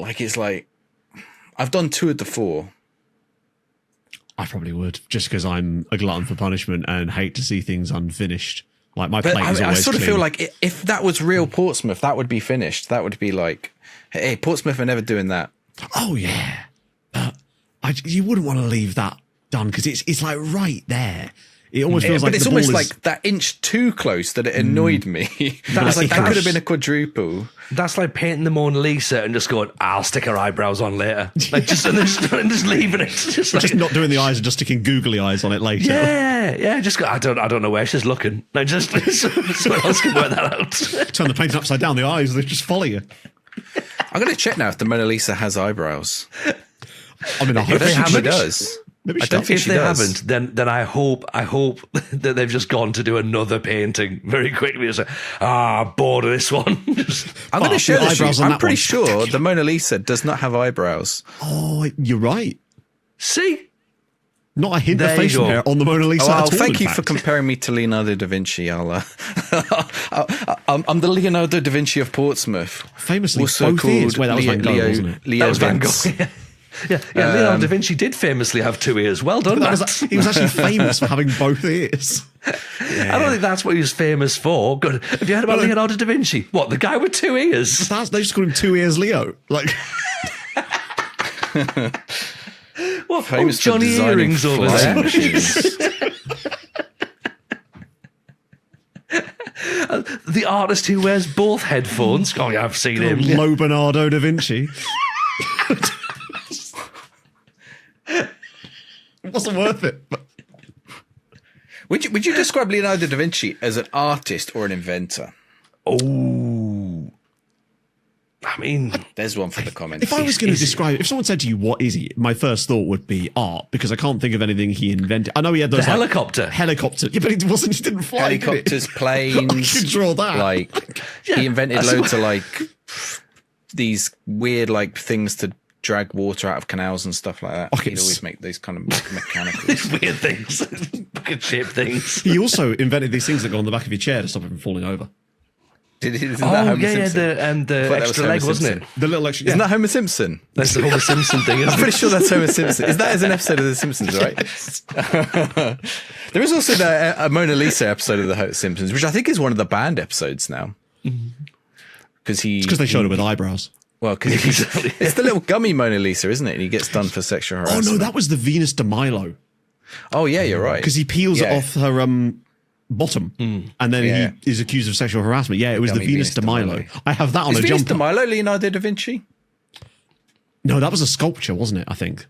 I've done 2 of the 4. I probably would, just because I'm a glutton for punishment and hate to see things unfinished. Like my plate is always I sort of clean. feel like if that was real Portsmouth, that would be finished. That would be like, hey, Portsmouth are never doing that. Oh yeah, you wouldn't want to leave that done because it's like right there. It almost feels like but it's the almost ball is, like that inch too close that it annoyed me. That could have been a quadruple. That's like painting the Mona Lisa and just going, I'll stick her eyebrows on later. Like just leaving it. Just not doing the eyes and just sticking googly eyes on it later. Yeah. Just go, I don't know where she's looking. Like just someone else can work that out. Turn the painting upside down. The eyes they just follow you. I'm going to check now if the Mona Lisa has eyebrows. I mean, I hope She does. Maybe I don't think If she they does. haven't, then I hope that they've just gone to do another painting very quickly. Just like, bored of this one. I'm going to share this. eyebrows on I'm that pretty one. sure the Mona Lisa does not have eyebrows. Oh, you're right. See? Not a hint There of you facial go. hair on the Mona Lisa at all. Thank in you for fact. comparing me to Leonardo da Vinci. I'm the Leonardo da Vinci of Portsmouth. Famously, Also both ears. called Wait, that was Van Gogh, wasn't it? Leo That was Van Vince. Gogh. Yeah, Leonardo da Vinci did famously have 2 ears. Well done, Matt. He was actually famous for having both ears. I don't think that's what he was famous for. Good. Have you heard about Leonardo da Vinci? What, the guy with 2 ears? They just call him 2 ears Leo. Like, What, Famous for Johnny designing Earrings over flying there. machines. The artist who wears both headphones. Oh, yeah, I've seen him. Lo Bernardo da Vinci. It wasn't worth it. But Would you describe Leonardo da Vinci as an artist or an inventor? Oh. I mean, There's one for the comments. if I was going to describe, if someone said to you, what is he? My first thought would be art, because I can't think of anything he invented. I know he had those the helicopter. Helicopter. Yeah, but it wasn't, he didn't fly. did Helicopters, it? planes. I could draw that. Like, Yeah, he invented that's loads what- of like things to drag water out of canals and stuff like that. He'd Buckets. always make those kind of mechanical. weird things. Bucket shaped things. He also invented these things that go on the back of your chair to stop it from falling over. Isn't that Oh, Homer yeah, Simpson? the I thought that was extra Homer leg, wasn't Simpson. it? The little extra. Isn't that Homer Simpson? That's the Homer Simpson thing, I'm isn't pretty it? sure that's Homer Simpson. Is that as an episode of The Simpsons, right? There is also a Mona Lisa episode of The Simpsons, which I think is one of the banned episodes now. Because they showed it with eyebrows. Well, because it's the little gummy Mona Lisa, isn't it? And he gets done for sexual Oh harassment. no, that was the Venus de Milo, Oh yeah, you're right. because he peels Yeah. it off her bottom, and then Yeah. he is accused of sexual harassment. Yeah, it was the Gummy Venus de Milo. I have that on Is a Venus jumper. de Milo Leonardo da Vinci? No, that was a sculpture, wasn't it? I think.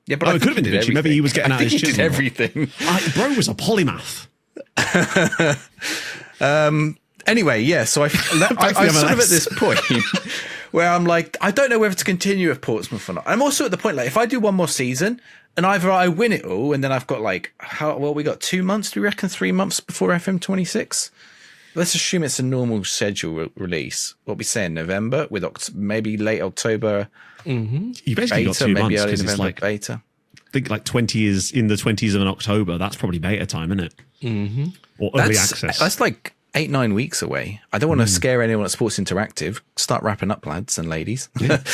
Yeah, but Oh, I it think could have been he Da did Vinci. Maybe he was getting everything. out I his think he did chisel. everything. Bro was a polymath. Anyway, yeah, so I'm sort of at this point where I'm like, I don't know whether to continue with Portsmouth or not. I'm also at the point, like, if I do one more season and either I win it all and then I've got like, we got 2 months, do you reckon 3 months before FM26? Let's assume it's a normal schedule release. What we say in November with maybe late October You basically got beta, 2 maybe months early because it's November like beta. I think like 20 is in the 20s of an October. That's probably beta time, isn't it? Mm-hmm. Or early access. That's like 8-9 weeks away. I don't want to scare anyone at Sports Interactive. Start wrapping up, lads and ladies. Push that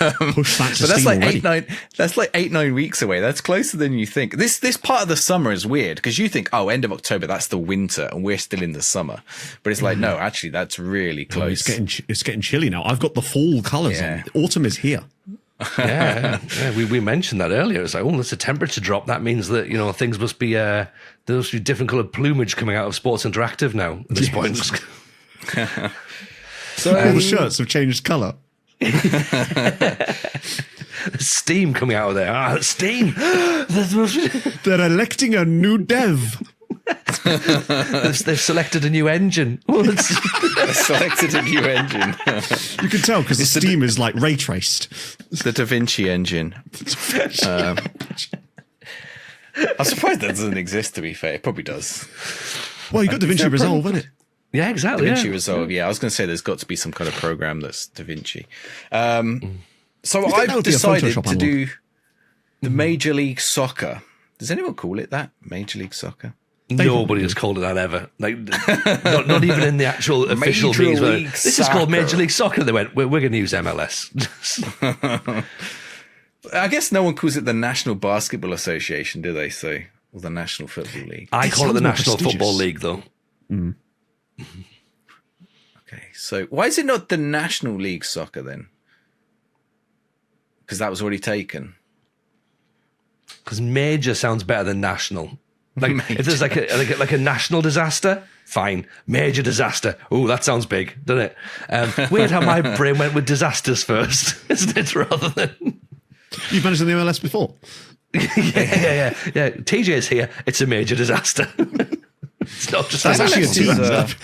to But that's Steam like already. 8-9. That's like 8-9 weeks away. That's closer than you think. This part of the summer is weird because you think, oh, end of October, that's the winter, and we're still in the summer. But it's like, no, actually, that's really Oh, close. it's getting chilly now. I've got the fall colours Yeah. on. Autumn is here. Yeah. We mentioned that earlier. It's like, oh, there's a temperature drop. That means that, things must be, there must be different coloured plumage coming out of Sports Interactive now at this point. So all the shirts have changed colour. There's steam coming out of there. There's steam. They're electing a new dev. They've selected a new engine. They selected a new engine. You can tell because the steam is like ray traced. The Da Vinci engine. I'm surprised that doesn't exist, to be fair. It probably does. Well, you got Da Vinci Resolve, isn't it? Yeah, exactly. Da Vinci Resolve. Yeah, I was going to say there's got to be some kind of program that's Da Vinci. So I've decided to do the Major League Soccer. Does anyone call it that? Major League Soccer? Nobody has called it that ever. Like, not even in the actual official means. This is called Major League Soccer. They went, we're going to use MLS. I guess no one calls it the National Basketball Association, do they? So, or the National Football League. I call it the National Football League, though. Mm. Okay, so why is it not the National League Soccer then? Because that was already taken. Because major sounds better than national. Like if there's like a national disaster, fine. Major disaster. Oh, that sounds big, doesn't it? Weird how my brain went with disasters first, isn't it? Rather than you've managed in the MLS before. Yeah. TJ's here. It's a major disaster. It's not just that's actually a team.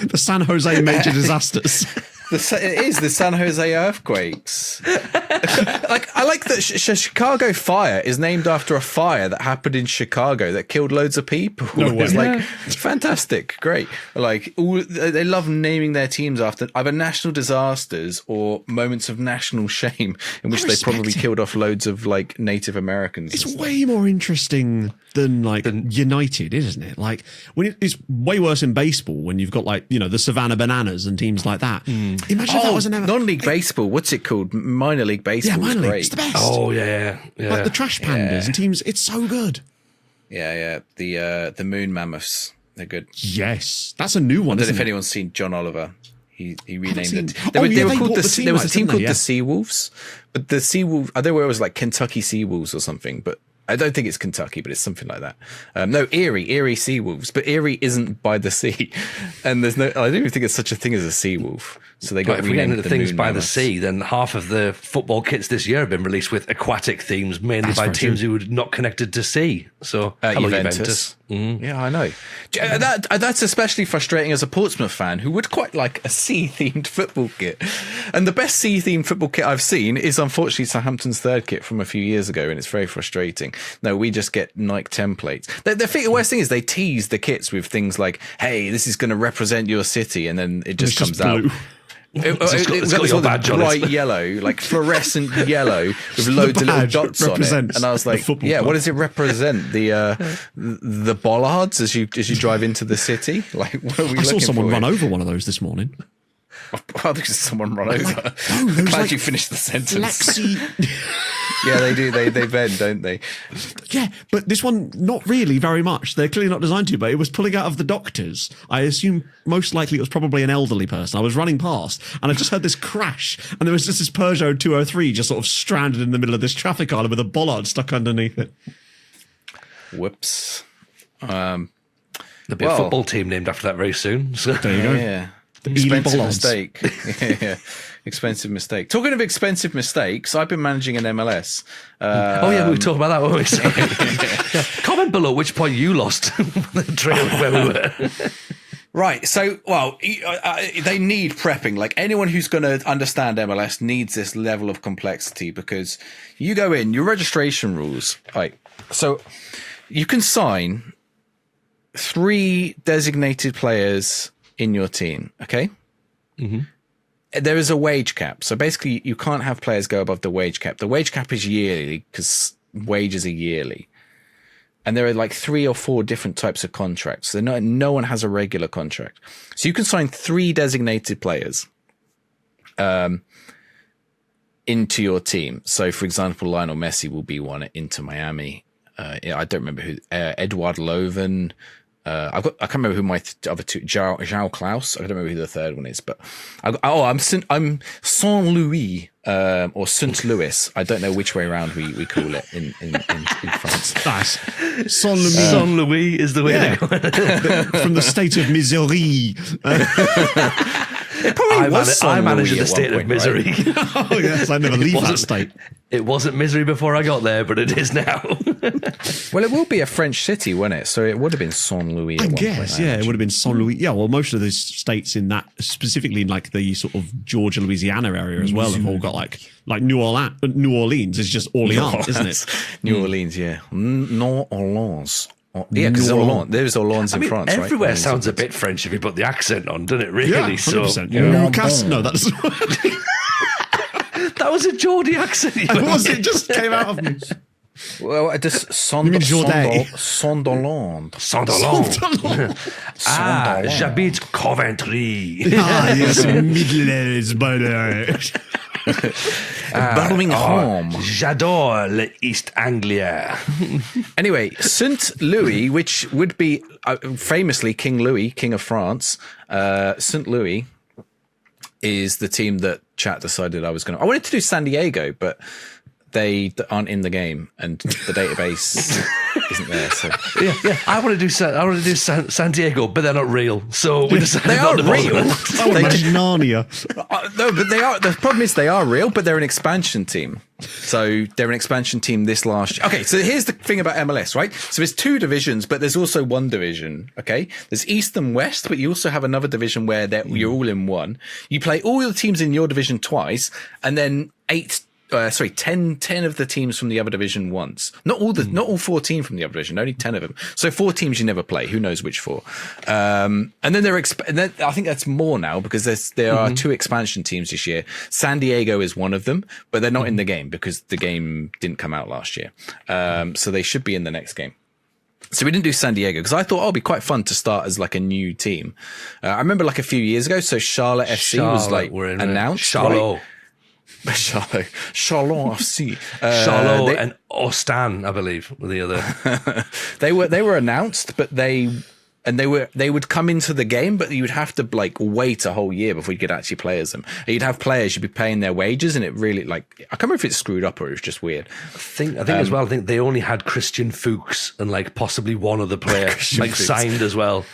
The San Jose Major Disasters. It is the San Jose Earthquakes. I like that Chicago Fire is named after a fire that happened in Chicago that killed loads of people. No way. It's fantastic, great. They love naming their teams after either national disasters or moments of national shame in which they probably killed off loads of Native Americans. It's way more interesting than United, isn't it? Like it's way worse in baseball when you've got the Savannah Bananas and teams like that. Imagine if that was an non-league baseball. What's it called? Minor league baseball. Yeah, minor league. Great. It's the best. Oh yeah. Like the Trash Pandas and teams. It's so good. Yeah. The Moon Mammoths. They're good. Yes, that's a new one. I don't know if anyone's seen John Oliver. He renamed it. There was a team called the Seawolves, but the Seawolves. I don't know where it was Kentucky Seawolves or something, but I don't think it's Kentucky, but it's something like that. No, Erie Seawolves, but Erie isn't by the sea, and I don't even think it's such a thing as a seawolf. So they got if we get into things by the sea, then half of the football kits this year have been released with aquatic themes, mainly by teams who are not connected to sea. So hello, Juventus. Yeah, I know. That's especially frustrating as a Portsmouth fan who would quite like a sea-themed football kit. And the best sea-themed football kit I've seen is unfortunately Southampton's third kit from a few years ago, and it's very frustrating. No, we just get Nike templates. The worst thing is they tease the kits with things like, hey, this is going to represent your city, and then it just comes out. It's got your badge on it. Bright yellow, fluorescent yellow with loads of little dots on it. And I was like, yeah, what does it represent? The bollards as you drive into the city? What are we looking for? I saw someone run over one of those this morning. Oh, there's someone run over. No, glad you finished the sentence. Yeah, they do. They bend, don't they? Yeah, but this one, not really very much. They're clearly not designed to, but it was pulling out of the doctors. I assume most likely it was probably an elderly person. I was running past and I just heard this crash and there was just this Peugeot 203 just sort of stranded in the middle of this traffic island with a bollard stuck underneath it. Whoops. There'll be a football team named after that very soon. So. There you go. Yeah. Expensive mistake. Yeah. Expensive mistake. Talking of expensive mistakes, I've been managing an MLS. We were talking about that, weren't we? Sorry. Comment below which point you lost the trail of where we were. Right. So, they need prepping. Anyone who's going to understand MLS needs this level of complexity because you go in, your registration rules. Right. So you can sign 3 designated players in your team. Okay. Mm-hmm. There is a wage cap. So basically you can't have players go above the wage cap. The wage cap is yearly because wages are yearly. And there are 3 or 4 different types of contracts. So no one has a regular contract. So you can sign 3 designated players into your team. So for example, Lionel Messi will be one at Inter Miami. I don't remember who, Edouard Loven. I can't remember who my other 2, João Klaus. I don't remember who the third one is, but I'm Saint Louis or Saint Louis. I don't know which way around we call it in France. Nice. Saint Louis. Saint Louis is the way to go. From the state of Missouri. It probably was Son I managed Louis the state at one of point, right? misery. Oh yes, I never leave that state. It wasn't misery before I got there, but it is now. Well, it will be a French city, won't it? So it would have been Saint Louis. I At one guess, point, yeah, it would have been Saint Louis. Yeah, well, most of those states in that, specifically in like the sort of Georgia, Louisiana area as well, have all got like New Orleans is just Orleans, isn't it? New Orleans, yeah. New Orleans. Yeah, because there's Orleans in France, right? Everywhere sounds a bit French if you put the accent on, doesn't it? Really? Yeah, 100%. Newcastle. No, that's That was a Geordie accent. it just came out of me. Well, just Sonderland. J'habite Coventry. Yes, Midlands, Birmingham. J'adore l'East Anglia. Anyway, Saint Louis, which would be famously King Louis, King of France, Saint Louis is the team that chat decided I was going to. I wanted to do San Diego, but they aren't in the game, and the database isn't there. So Yeah. I want to do San Diego, but they're not real. So we decided they are not to bother. real. I want to imagine Narnia. No, but they are. The problem is they are real, but they're an expansion team. So they're an expansion team this last year. Okay, so here's the thing about MLS, right? So there's 2 divisions, but there's also 1 division, okay? There's East and West, but you also have another division where you're all in one. You play all the teams in your division twice, and then 10 of the teams from the other division once. Not all 14 from the other division, only 10 of them. So 4 teams you never play. Who knows which 4? And then I think that's more now because there are 2 expansion teams this year. San Diego is one of them, but they're not in the game because the game didn't come out last year. So they should be in the next game. So we didn't do San Diego because I thought, it'd be quite fun to start as like a new team. I remember like a few years ago. So Charlotte FC was like announced. Charlotte. Right? Charlotte FC. Charlotte and Ostan, I believe, were the other. They were announced, but they would come into the game, but you would have to like wait a whole year before you could actually play as them. And you'd have players, you'd be paying their wages, and it really I can't remember if it's screwed up or it was just weird. I think as well. I think they only had Christian Fuchs and like possibly one other player signed as well.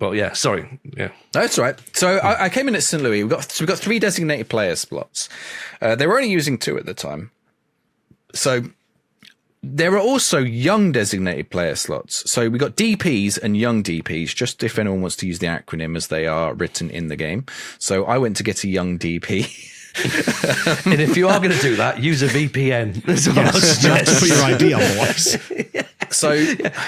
But yeah, sorry. Yeah, that's right. So I came in at St. Louis. We got 3 designated player slots. They were only using 2 at the time. So there are also young designated player slots. So we got DPs and young DPs, just if anyone wants to use the acronym as they are written in the game. So I went to get a young DP. And if you are going to do that, use a VPN. Yes, you have to put your ID otherwise. So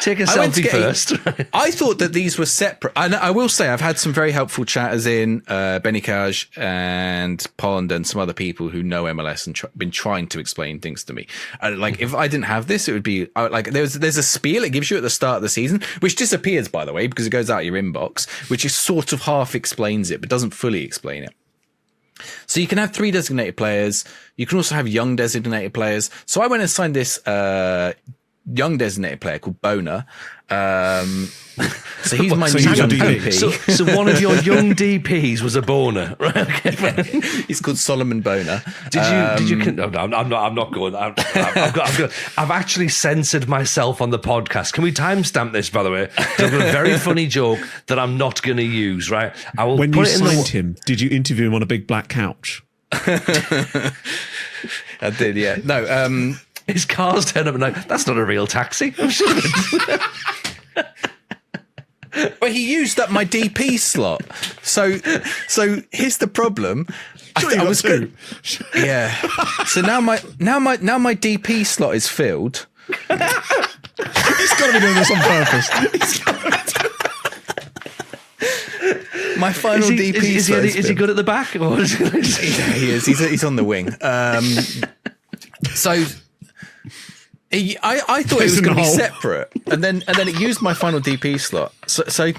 take a selfie first. I thought that these were separate. And I will say I've had some very helpful chatters in Benny Kaj and Pond and some other people who know MLS and been trying to explain things to me. Like if I didn't have this, it would be like there's a spiel it gives you at the start of the season, which disappears by the way because it goes out of your inbox, which is sort of half explains it but doesn't fully explain it. So you can have 3 designated players. You can also have young designated players. So I went and signed this young designated player called Boner. So he's my new young DP. So one of your young DPs was a boner, right? Okay. He's called Solomon Boner. Did you? No, I'm not going. I've actually censored myself on the podcast. Can we timestamp this, by the way? I've got a very funny joke that I'm not going to use. Right? I will. When put you it in signed him, did you interview him on a big black couch? I did. Yeah. No. His car's turned up and like, that's not a real taxi. I'm sure Well, he used up my DP slot. So here's the problem. I was good. Yeah. So now my DP slot is filled. He's got to be doing this on purpose. My final DP slot is he good at the back? Or is yeah, he is. He's on the wing. So. I thought it was going to be separate, and then it used my final DP slot. So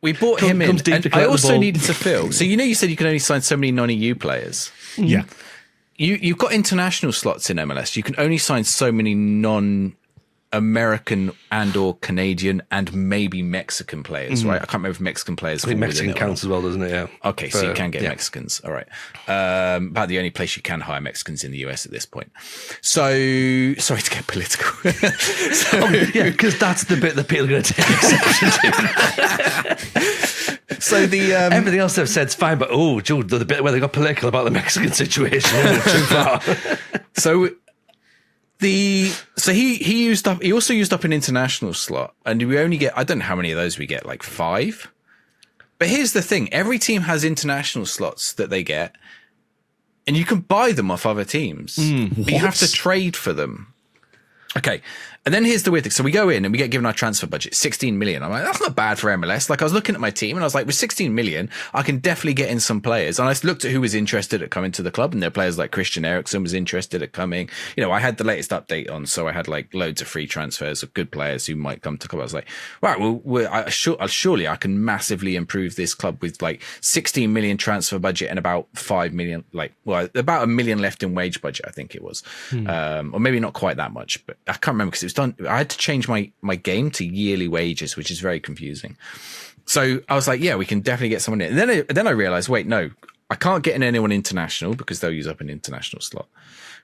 we bought him in, and I also needed to fill. So you said you can only sign so many non-EU players. Yeah, you've got international slots in MLS. You can only sign so many non-American and/or Canadian and maybe Mexican players. Right? I can't remember if Mexican players. I think Mexican counts as well, doesn't it? Yeah. Okay, so you can get Mexicans. All right. About the only place you can hire Mexicans in the US at this point. So sorry to get political. Yeah, because that's the bit that people are going to take exception to. So the everything else they've said's fine, but Jude, the bit where they got political about the Mexican situation isn't too far. So he also used up an international slot, and we only get, I don't know how many of those we get, like 5. But here's the thing, every team has international slots that they get, and you can buy them off other teams, but you have to trade for them. Okay. And then here's the weird thing. So we go in and we get given our transfer budget, 16 million. I'm like, that's not bad for MLS. Like, I was looking at my team and I was like, with 16 million, I can definitely get in some players. And I looked at who was interested at coming to the club, and there are players like Christian Eriksen was interested at coming. You know, I had the latest update on, so I had like loads of free transfers of good players who might come to the club. I was like, right, well, surely I can massively improve this club with like 16 million transfer budget and about 5 million, about $1 million left in wage budget, I think it was. Or maybe not quite that much, but I can't remember because it was done. I had to change my game to yearly wages, which is very confusing. So I was like, yeah, we can definitely get someone in. And then I realized, wait, no, I can't get anyone international because they'll use up an international slot.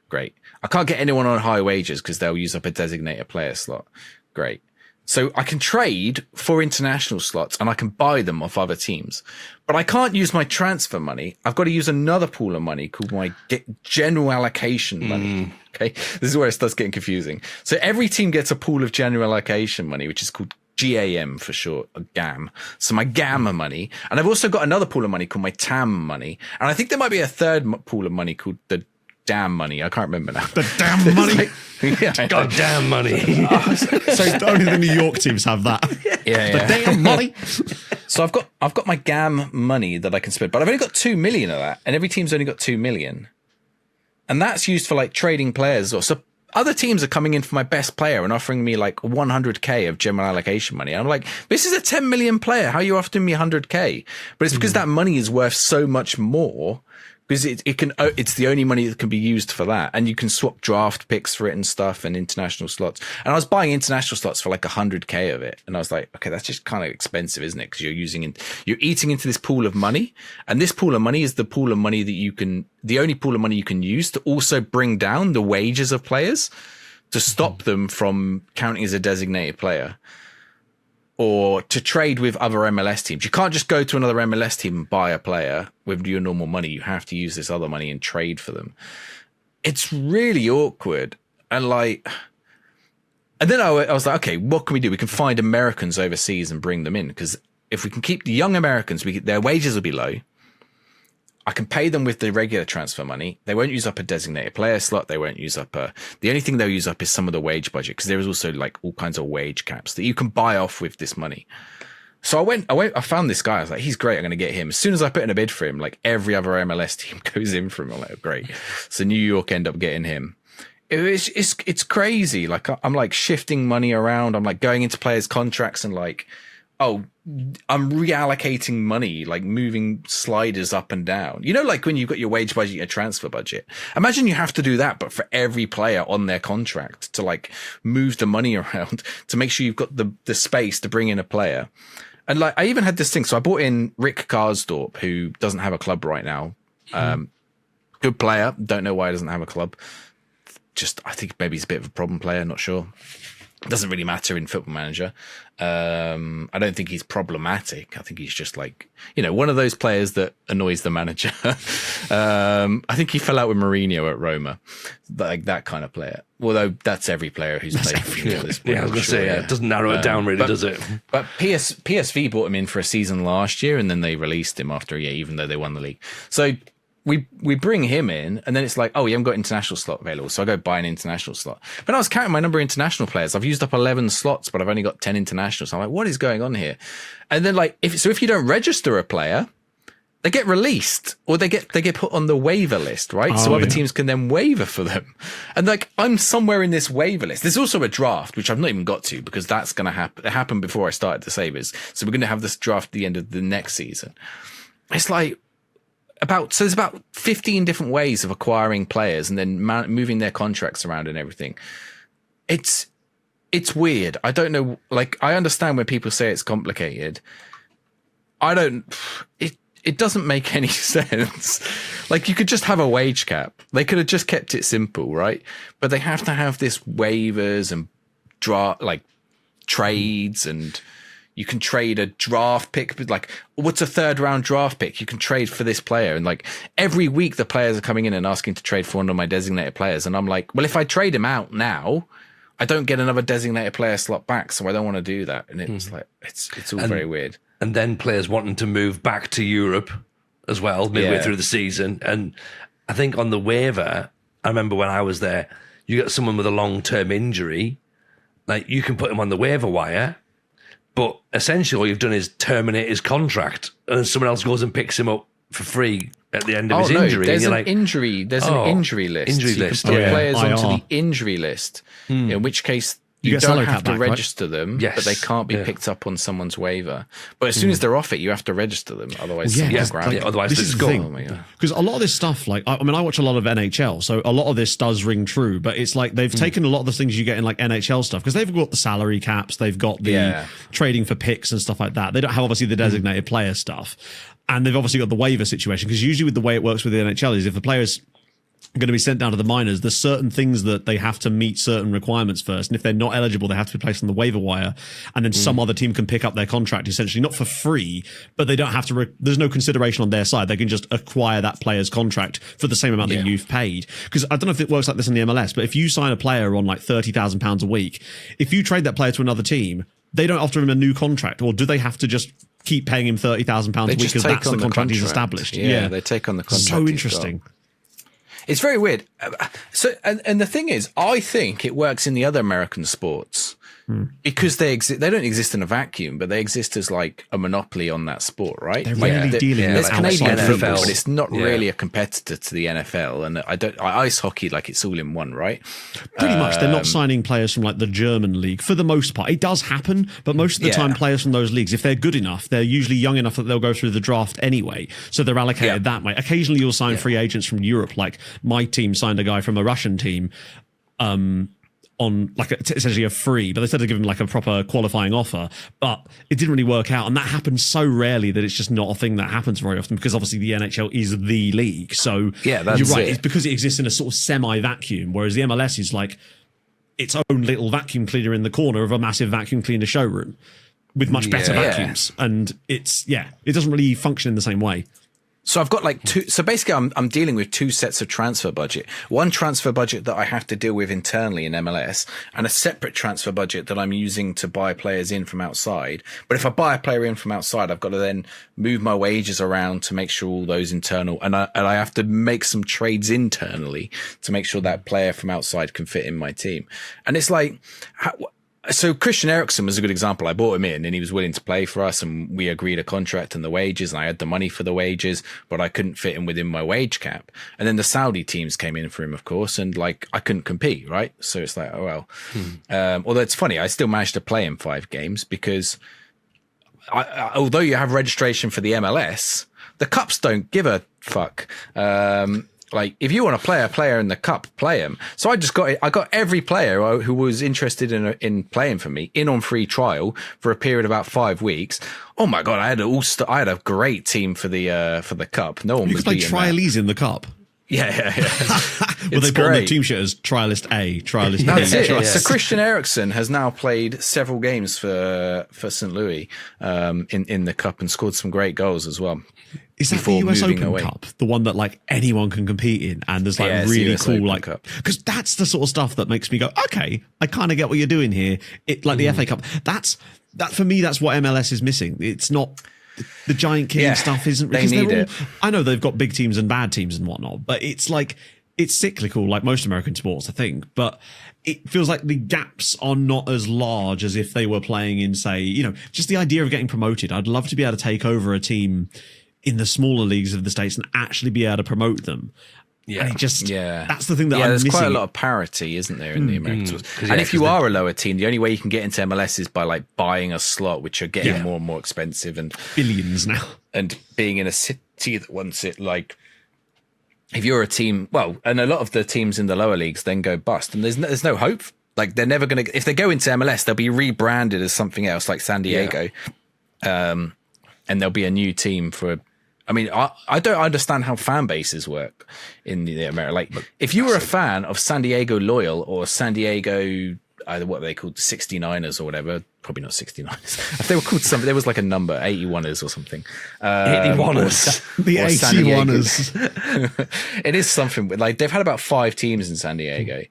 Great. I can't get anyone on high wages because they'll use up a designated player slot. Great. So I can trade for international slots and I can buy them off other teams, but I can't use my transfer money. I've got to use another pool of money called my general allocation money. Okay. This is where it starts getting confusing. So every team gets a pool of general allocation money, which is called GAM for short, or GAM. So my GAM money. And I've also got another pool of money called my TAM money. And I think there might be a third pool of money called the damn money. I can't remember now. The damn money. God damn money. So only the New York teams have that. Yeah. The damn money. So I've got my GAM money that I can spend, but I've only got 2 million of that, and every team's only got 2 million. And that's used for like trading players. So other teams are coming in for my best player and offering me like 100k of general allocation money. I'm like, this is a 10 million player. How are you offering me 100k? But it's because that money is worth so much more. Because it's the only money that can be used for that. And you can swap draft picks for it and stuff and international slots. And I was buying international slots for like 100k of it. And I was like, okay, that's just kind of expensive, isn't it? Because you're eating into this pool of money. And this pool of money is the pool of money the only pool of money you can use to also bring down the wages of players to stop them from counting as a designated player. Or to trade with other MLS teams. You can't just go to another MLS team and buy a player with your normal money. You have to use this other money and trade for them. It's really awkward. And then I was like, okay, what can we do? We can find Americans overseas and bring them in. Because if we can keep the young Americans, their wages will be low. I can pay them with the regular transfer money. They won't use up a designated player slot. They won't use up the only thing they'll use up is some of the wage budget, because there is also like all kinds of wage caps that you can buy off with this money. So I found this guy. I was like, he's great. I'm going to get him. As soon as I put in a bid for him, like every other MLS team goes in for him. I'm like, oh, great. So New York end up getting him. It's crazy. Like I'm like shifting money around. I'm like going into players' contracts and like, oh, I'm reallocating money, like moving sliders up and down. You know, like when you've got your wage budget, your transfer budget. Imagine you have to do that, but for every player on their contract to like move the money around to make sure you've got the space to bring in a player. And like, I even had this thing. So I bought in Rick Karsdorp, who doesn't have a club right now. Good player. Don't know why he doesn't have a club. Just, I think maybe he's a bit of a problem player. Not sure. Doesn't really matter in Football Manager. I don't think he's problematic. I think he's just like, you know, one of those players that annoys the manager. I think he fell out with Mourinho at Roma, like that kind of player. Although that's every player who's played for him at this point. Yeah, I was going to say, it doesn't narrow it down really, does it? But PSV brought him in for a season last year, and then they released him after a year, even though they won the league. So we bring him in, and then it's like, oh, we haven't got international slot available, so I go buy an international slot. But I was counting my number of international players. I've used up 11 slots, but I've only got 10 internationals. So I'm like, what is going on here? And then like, if you don't register a player, they get released, or they get put on the waiver list, right? So other teams can then waiver for them. And like, I'm somewhere in this waiver list. There's also a draft, which I've not even got to, because that's going to happen. It happened before I started the Sabres. So we're going to have this draft at the end of the next season. It's like, there's about 15 different ways of acquiring players and then moving their contracts around and everything. It's weird. I don't know. Like, I understand when people say it's complicated. It doesn't make any sense. Like, you could just have a wage cap. They could have just kept it simple, right? But they have to have this waivers and trades, and you can trade a draft pick, but like, what's a 3rd round draft pick? You can trade for this player. And like every week the players are coming in and asking to trade for one of my designated players. And I'm like, well, if I trade him out now, I don't get another designated player slot back. So I don't want to do that. And it's like, it's all very weird. And then players wanting to move back to Europe as well, midway through the season. And I think on the waiver, I remember when I was there, you get someone with a long-term injury, like you can put him on the waiver wire, but essentially all you've done is terminate his contract, and then someone else goes and picks him up for free at the end of his injury. There's and an injury. There's an injury list. Injury so you list. can put Yeah. players onto IR. the injury list. In which case you get don't salary have cap to back, right? register them, Yes. but they can't be picked up on someone's waiver. But as soon as they're off it, you have to register them. Otherwise, Yeah, someone will because, grab like, it. otherwise this they is just the go. thing. Oh my God. Because a lot of this stuff, like, I mean, I watch a lot of NHL, so a lot of this does ring true, but it's like they've taken a lot of the things you get in like NHL stuff, because they've got the salary caps, they've got the trading for picks and stuff like that. They don't have obviously the designated player stuff. And they've obviously got the waiver situation, because usually with the way it works with the NHL is if the players going to be sent down to the minors, there's certain things that they have to meet certain requirements first, and if they're not eligible, they have to be placed on the waiver wire, and then some other team can pick up their contract essentially not for free, but they don't have to there's no consideration on their side. They can just acquire that player's contract for the same amount that you've paid. Because I don't know if it works like this in the MLS, but if you sign a player on like £30,000 a week, if you trade that player to another team, they don't offer him a new contract, or do they have to just keep paying him £30,000 a week because that's the contract he's established? Yeah, they take on the contract. So he's interesting. got. It's very weird. So, and the thing is, I think it works in the other American sports because they don't exist in a vacuum, but they exist as like a monopoly on that sport, right? They're Like, rarely dealing with there's outside Canadian NFL. football, but it's not really a competitor to the NFL. And ice hockey, like it's all in one, right? Pretty much, they're not signing players from like the German league for the most part. It does happen, but most of the time, players from those leagues, if they're good enough, they're usually young enough that they'll go through the draft anyway. So they're allocated that way. Occasionally, you'll sign free agents from Europe. Like my team signed a guy from a Russian team on like essentially a free, but they said to give him like a proper qualifying offer, but it didn't really work out. And that happens so rarely that it's just not a thing that happens very often, because obviously the NHL is the league. So that's you're right. it. It's because it exists in a sort of semi-vacuum, whereas the MLS is like its own little vacuum cleaner in the corner of a massive vacuum cleaner showroom with much better vacuums. And it doesn't really function in the same way. So I've got like two. So basically, I'm dealing with two sets of transfer budget. One transfer budget that I have to deal with internally in MLS, and a separate transfer budget that I'm using to buy players in from outside. But if I buy a player in from outside, I've got to then move my wages around to make sure all those internal, and I have to make some trades internally to make sure that player from outside can fit in my team. And it's like, so Christian Eriksen was a good example. I bought him in and he was willing to play for us, and we agreed a contract and the wages, and I had the money for the wages, but I couldn't fit him within my wage cap. And then the Saudi teams came in for him, of course, and like I couldn't compete, right? So it's like, oh well. Although it's funny, I still managed to play him 5 games because although you have registration for the MLS, the cups don't give a fuck. Like if you want to play a player in the cup, play him. So I got every player who was interested in playing for me in on free trial for a period of about 5 weeks. Oh my God, I had a great team for the cup. No one You was could play beating that. trialies in the cup. Yeah. Well, they put on their team sheet as trialist A, trialist B. That's it. trialist- So Christian Eriksen has now played several games for St. Louis in the cup and scored some great goals as well. Is that the before US moving Open away. Cup? The one that like anyone can compete in, and there's like Yeah, it's the really US cool Open like, Cup. because that's the sort of stuff that makes me go, okay, I kind of get what you're doing here. It like the FA Cup. That for me, that's what MLS is missing. It's not the giant king stuff isn't they because need they're all, it. I know they've got big teams and bad teams and whatnot, but it's like it's cyclical like most American sports, I think. But it feels like the gaps are not as large as if they were playing in, say, just the idea of getting promoted. I'd love to be able to take over a team in the smaller leagues of the States and actually be able to promote them. Yeah. And it just, that's the thing that Yeah, I'm there's missing. quite a lot of parity, isn't there, in the American sports? Yeah, And if you are a lower team, the only way you can get into MLS is by like buying a slot, which are getting Yeah. more and more expensive, and Billions now. being in a city that wants it. Like if you're a team, well, and a lot of the teams in the lower leagues then go bust, and there's no hope. Like they're never going to, if they go into MLS, they'll be rebranded as something else, like San Diego, and there'll be a new team for. I mean, I don't understand how fan bases work in the America. Like, if you were a fan of San Diego Loyal or San Diego, either what they called the 69ers or whatever, probably not 69ers. If they were called something, there was like a number, 81ers or something. 81ers. The or San Diego. 81ers. It is something, like they've had about 5 teams in San Diego.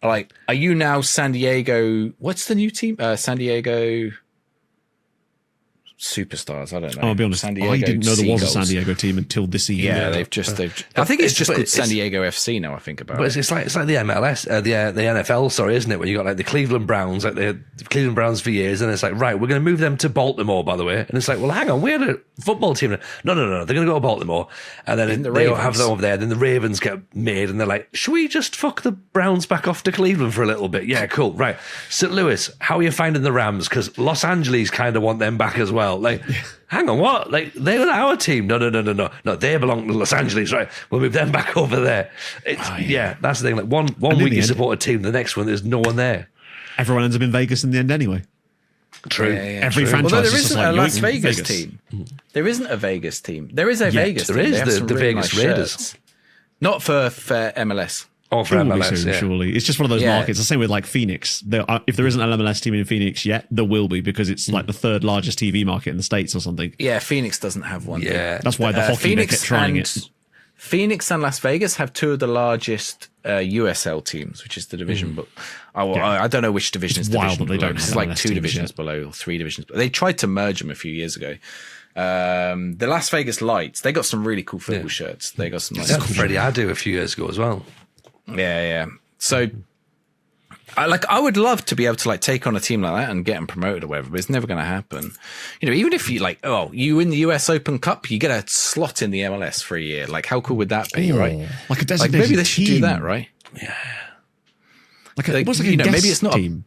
Like, are you now San Diego? What's the new team? San Diego Superstars. I don't know. I'll be honest. San I Diego didn't know there was a Seagulls. San Diego team until this season. Yeah, they've I think it's just but called San Diego FC now. I think about But it. it's like the MLS, the NFL, sorry, isn't it? Where you got like the Cleveland Browns, like the Cleveland Browns for years, and it's like, right, we're going to move them to Baltimore, by the way. And it's like, well, hang on, we had a football team. No, they're going to go to Baltimore, and then they don't have them over there. Then the Ravens get made, and they're like, should we just fuck the Browns back off to Cleveland for a little bit? Yeah, cool, right. St. Louis, how are you finding the Rams? Because Los Angeles kind of want them back as well. Like, hang on, what? Like, they're our team. No, they belong to Los Angeles, right? We'll move them back over there. Yeah, that's the thing. Like one week you support a team, the next one there's no one there. Everyone ends up in Vegas in the end anyway. True. Every True. franchise Although is there just isn't like, a Las yoink, Vegas Vegas. team. There isn't a Vegas team. There is a Vegas there team. is They have the some really Vegas nice Raiders. shirts. Not for MLS. Or for It will be MLS, soon, yeah. surely. It's just one of those Yeah. markets. The same with like Phoenix. If there isn't an MLS team in Phoenix yet, there will be because it's like the 3rd largest TV market in the States or something. Yeah, Phoenix doesn't have one. Yeah. That's why the hockey they kept trying it. Phoenix and Las Vegas have 2 of the largest USL teams, which is the division. But I don't know which division is wild division that they below. don't have It's like MLS 2 teams divisions yet. below or 3 divisions. But they tried to merge them a few years ago. The Las Vegas Lights, they got some really cool football shirts. They got some nice. That's Freddie Adu a few years ago as well. Yeah. So, I would love to be able to like take on a team like that and get them promoted or whatever, but it's never going to happen. You know, even if you you win the US Open Cup, you get a slot in the MLS for a year. Like, how cool would that be, right? Like a designated Maybe they should do team. that, right? Like a, Like, what's like a maybe guest it's not team.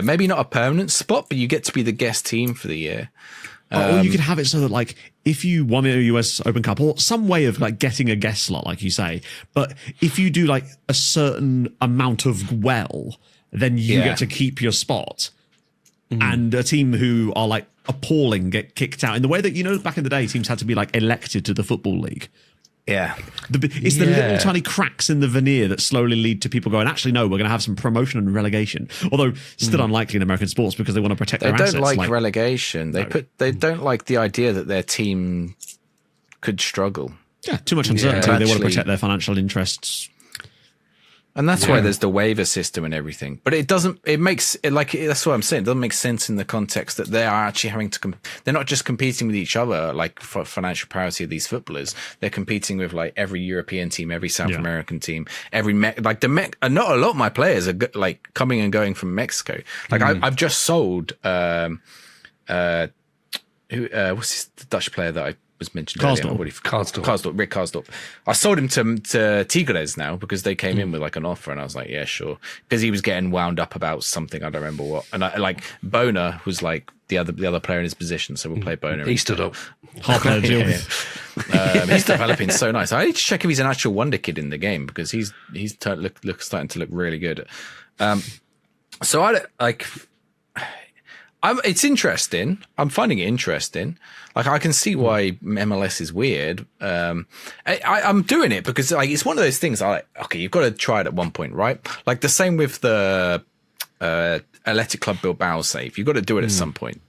maybe not a permanent spot, but you get to be the guest team for the year. Or you could have it so that, like, if you won a US Open Cup or some way of like getting a guest slot, like you say, but if you do like a certain amount of then you get to keep your spot. And a team who are like appalling get kicked out in the way that, you know, back in the day, teams had to be like elected to the Football League. Yeah. It's the little tiny cracks in the veneer that slowly lead to people going, actually, no, we're going to have some promotion and relegation. Although still unlikely in American sports because they want to protect They their don't assets. like relegation. They don't like the idea that their team could struggle. Yeah, too much uncertainty. They want to Actually- protect their financial interests. And that's why there's the waiver system and everything. But that's what I'm saying. It doesn't make sense in the context that they are actually having to, they're not just competing with each other, like for financial parity of these footballers. They're competing with like every European team, every South American team, not a lot of my players are like coming and going from Mexico. Like I've just sold, what's the Dutch player that I was mentioned earlier? Rick Karsdorp. I sold him to Tigres now because they came in with like an offer, and I was like, yeah, sure, because he was getting wound up about something. I don't remember what. And I like Boner was like the other player in his position, so we'll play Boner. He stood up. Hard player to deal with. He's developing so nice. I need to check if he's an actual wonder kid in the game because he's starting to look really good. So it's interesting. I'm finding it interesting. Like, I can see why MLS is weird. I'm doing it because like it's one of those things. Okay, you've got to try it at one point, right? Like the same with the Athletic Club Bilbao save. You've got to do it at some point.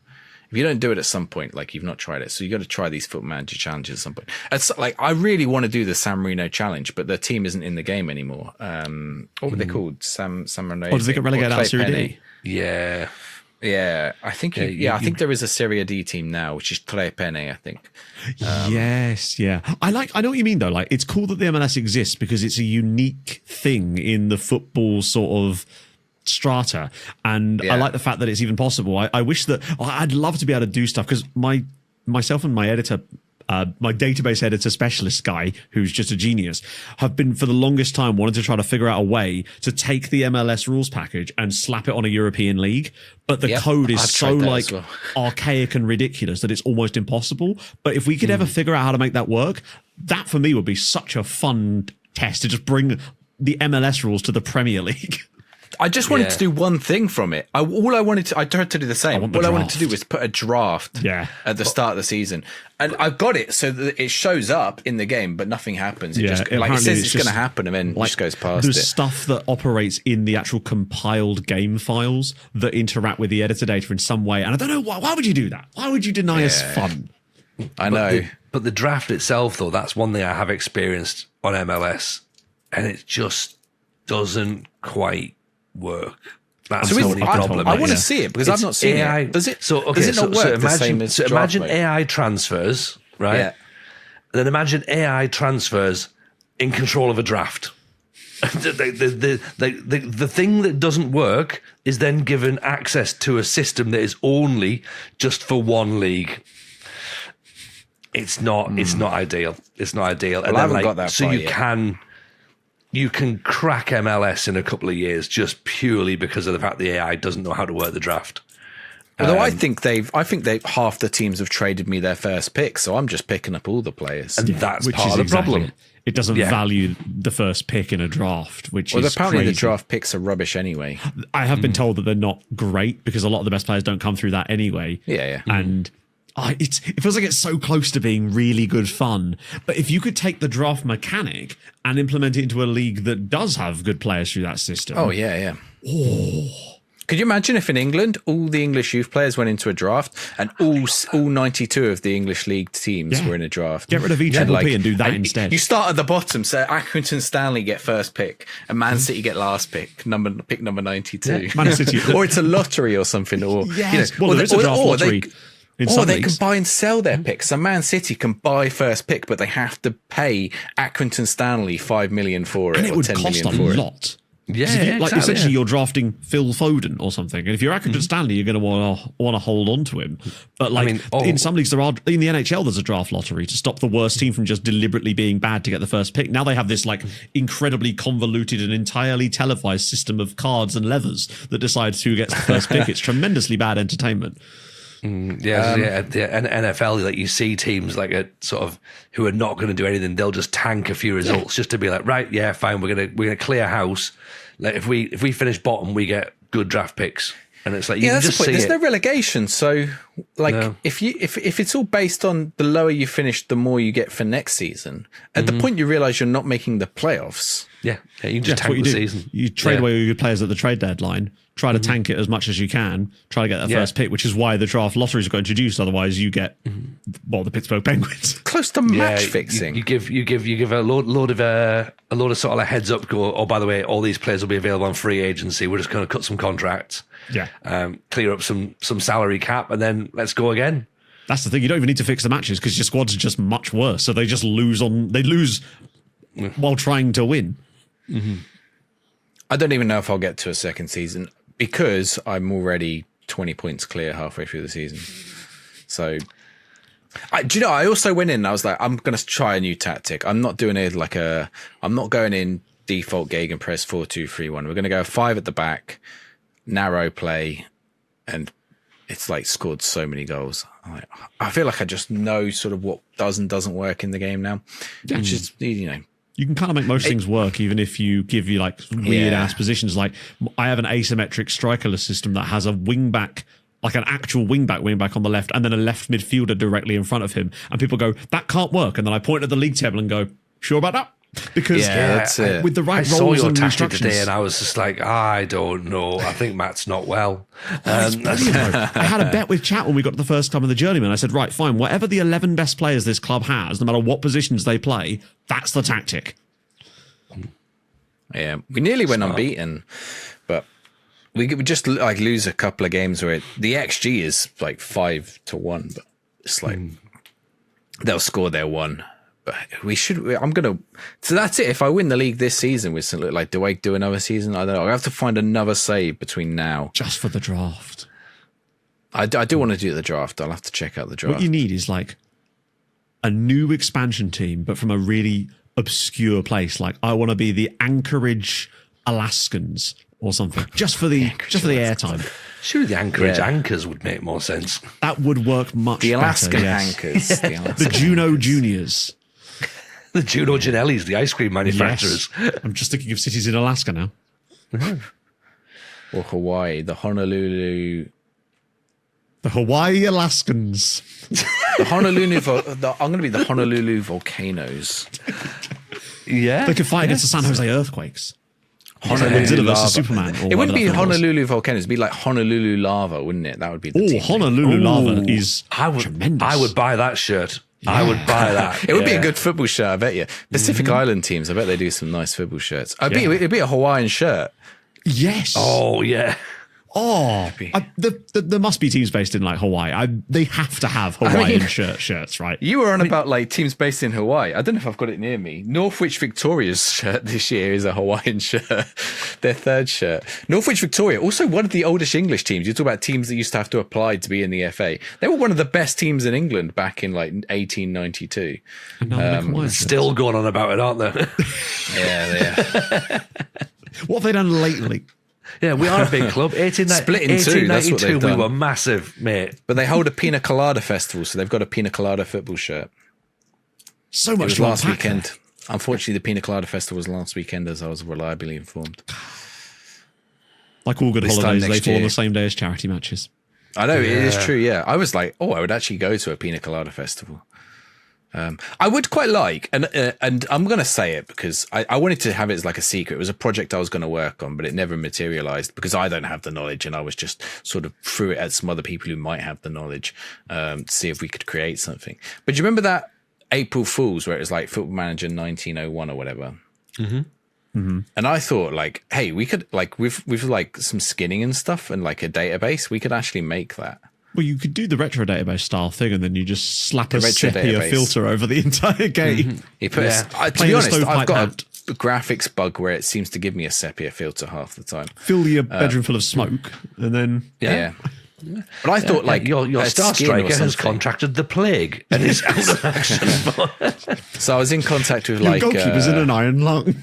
If you don't do it at some point, like you've not tried it, so you got to try these Foot Manager challenges at some point. It's like I really want to do the San Marino challenge, but the team isn't in the game anymore. What were they called? San Marino. Or does it get relegated out of Serie D? Yeah. Yeah, I think I think there is a Serie D team now, which is Tre Penne, I think. Yes, yeah. I know what you mean though. Like, it's cool that the MLS exists because it's a unique thing in the football sort of strata, and I like the fact that it's even possible. I wish that I'd love to be able to do stuff because myself and my editor. My database editor specialist guy, who's just a genius, have been for the longest time wanting to try to figure out a way to take the MLS rules package and slap it on a European league. But the code is so like archaic and ridiculous that it's almost impossible. But if we could ever figure out how to make that work, that for me would be such a fun test to just bring the MLS rules to the Premier League. I just wanted to do one thing from it. I tried to do the same. All I wanted to do was put a draft at the start of the season. And I've got it so that it shows up in the game, but nothing happens. It just, it says it's going to happen and then just goes past it. There's stuff that operates in the actual compiled game files that interact with the editor data in some way. And I don't know, why would you do that? Why would you deny us fun? I know. But the draft itself, though, that's one thing I have experienced on MLS. And it just doesn't quite work. That's the only problem. I want to see it because I've not seen it. Does it? Does it not work the same as imagine AI transfers, right? Yeah. Then imagine AI transfers in control of a draft. The thing that doesn't work is then given access to a system that is only just for one league. It's not. It's not ideal. It's not ideal. Well, I haven't got that far yet. You can crack MLS in a couple of years just purely because of the fact the AI doesn't know how to work the draft. Although I think half the teams have traded me their first pick, so I'm just picking up all the players. And that's part of the problem. It doesn't value the first pick in a draft, which is apparently crazy. The draft picks are rubbish anyway. I have been told that they're not great because a lot of the best players don't come through that anyway. Yeah. And it feels like it's so close to being really good fun. But if you could take the draft mechanic and implement it into a league that does have good players through that system. Oh, yeah. Oh. Could you imagine if in England, all the English youth players went into a draft and all 92 of the English league teams were in a draft? Get rid of EPP and do that instead. You start at the bottom, so Accrington Stanley get first pick and Man City get last pick number 92. Yeah. Man City. Or it's a lottery or something. Or, yes. Well, there is a draft lottery. Or they can buy and sell their picks. So Man City can buy first pick, but they have to pay Accrington Stanley $5 million for it, and it would cost a lot. Yeah, essentially, you're drafting Phil Foden or something, and if you're Accrington Stanley, you're going to want to hold on to him. But in some leagues, in the NHL, there's a draft lottery to stop the worst team from just deliberately being bad to get the first pick. Now they have this incredibly convoluted and entirely televised system of cards and levers that decides who gets the first pick. It's tremendously bad entertainment. And NFL, you see teams sort of who are not going to do anything. They'll just tank a few results just to be like, right, yeah, fine, we're gonna clear house. Like if we finish bottom, we get good draft picks, and it's like that's the point. There's no relegation, so if it's all based on the lower you finish, the more you get for next season. At the point you realise you're not making the playoffs. Yeah, you can just tank the season. You trade away your good players at the trade deadline. Try to tank it as much as you can. Try to get that first pick, which is why the draft lotteries got introduced. Otherwise, you get the Pittsburgh Penguins. Close to match fixing. You give a load of sort of heads up. Go, oh, by the way, all these players will be available on free agency. We're just going to cut some contracts. Clear up some salary cap, and then let's go again. That's the thing. You don't even need to fix the matches because your squads are just much worse. So they just lose while trying to win. Mm-hmm. I don't even know if I'll get to a second season because I'm already 20 points clear halfway through the season. So, I also went in and I was like, I'm going to try a new tactic. I'm not doing it I'm not going in default gegenpress 4-2-3-1. We're going to go 5 at the back, narrow play, and it's scored so many goals. I feel like I just know sort of what does and doesn't work in the game now, which is, You can kind of make most things work, even if you give you weird ass positions. I have an asymmetric strikerless system that has a wing back, an actual wing back on the left, and then a left midfielder directly in front of him. And people go, that can't work. And then I point at the league table and go, sure about that? Because with the right roles and instructions today, and I was just like, I don't know. I think Matt's not well. I had a bet with chat when we got to the first time of the journeyman. I said, right, fine, whatever the 11 best players this club has, no matter what positions they play, that's the tactic. Yeah, we nearly went unbeaten, but we just lose a couple of games where the XG is 5-1, but it's they'll score their one. But so that's it. If I win the league this season with St. Luke, do I do another season? I don't know. I have to find another save between now. Just for the draft. I do want to do the draft. I'll have to check out the draft. What you need is a new expansion team, but from a really obscure place. I want to be the Anchorage Alaskans or something, just for the airtime. Sure, the Anchorage Anchors would make more sense. That would work much the Alaskan better. Anchors. The Juno Juniors. The Juno Ginellis, the ice cream manufacturers. Yes. I'm just thinking of cities in Alaska now. or Hawaii. The Honolulu. The Hawaii Alaskans. The Honolulu. I'm going to be the Honolulu Volcanoes. Yeah. They could fight against the San Jose earthquakes. Honolulu Godzilla lava. versus Superman. It wouldn't be whatever that film was. Honolulu Volcanoes. It'd be like Honolulu Lava, wouldn't it? That would be the Oh, team. Honolulu Lava is I tremendous. would buy that shirt. I would buy that. It would be a good football shirt, I bet you. Pacific Island teams, I bet they do some nice football shirts. It'd be a Hawaiian shirt. Yes. Oh, yeah. Oh, there must be teams based in like Hawaii. They have to have Hawaiian shirts, right? You were on about like teams based in Hawaii. I don't know if I've got it near me. Northwich Victoria's shirt this year is a Hawaiian shirt. Their third shirt. Northwich Victoria, also one of the oldest English teams. You talk about teams that used to have to apply to be in the FA. They were one of the best teams in England back in like 1892. Still going on about it, aren't they? Yeah, they are. What have they done lately? Yeah, we are a big club. Split in two, that's what they've 1892, we done. were massive, mate. But they hold a Pina Colada festival, so they've got a Pina Colada football shirt. So It much was to last unpack weekend. there. Unfortunately, the Pina Colada festival was last weekend, as I was reliably informed. Like all good This time holidays, they next fall on year. the same day as charity matches. I know, it is true, yeah. I was like, I would actually go to a Pina Colada festival. I would quite like, and I'm going to say it because I wanted to have it as like a secret. It was a project I was going to work on, but it never materialized because I don't have the knowledge, and I was just sort of threw it at some other people who might have the knowledge to see if we could create something. But do you remember that April Fool's where it was like Football Manager 1901 or whatever? And I thought like, hey, we could like with like some skinning and stuff and like a database, we could actually make that. Well, you could do the retro database style thing, and then you just slap a retro sepia database. filter over the entire game. He put Yeah. to Playing be a honest, I've stovepipe got hat. a graphics bug where it seems to give me a sepia filter half the time. Fill your bedroom full of smoke, and then Yeah. But I thought like your a star skin or striker has something. contracted the plague and is out of action. So I was in contact with your like goalkeeper's in an iron lung.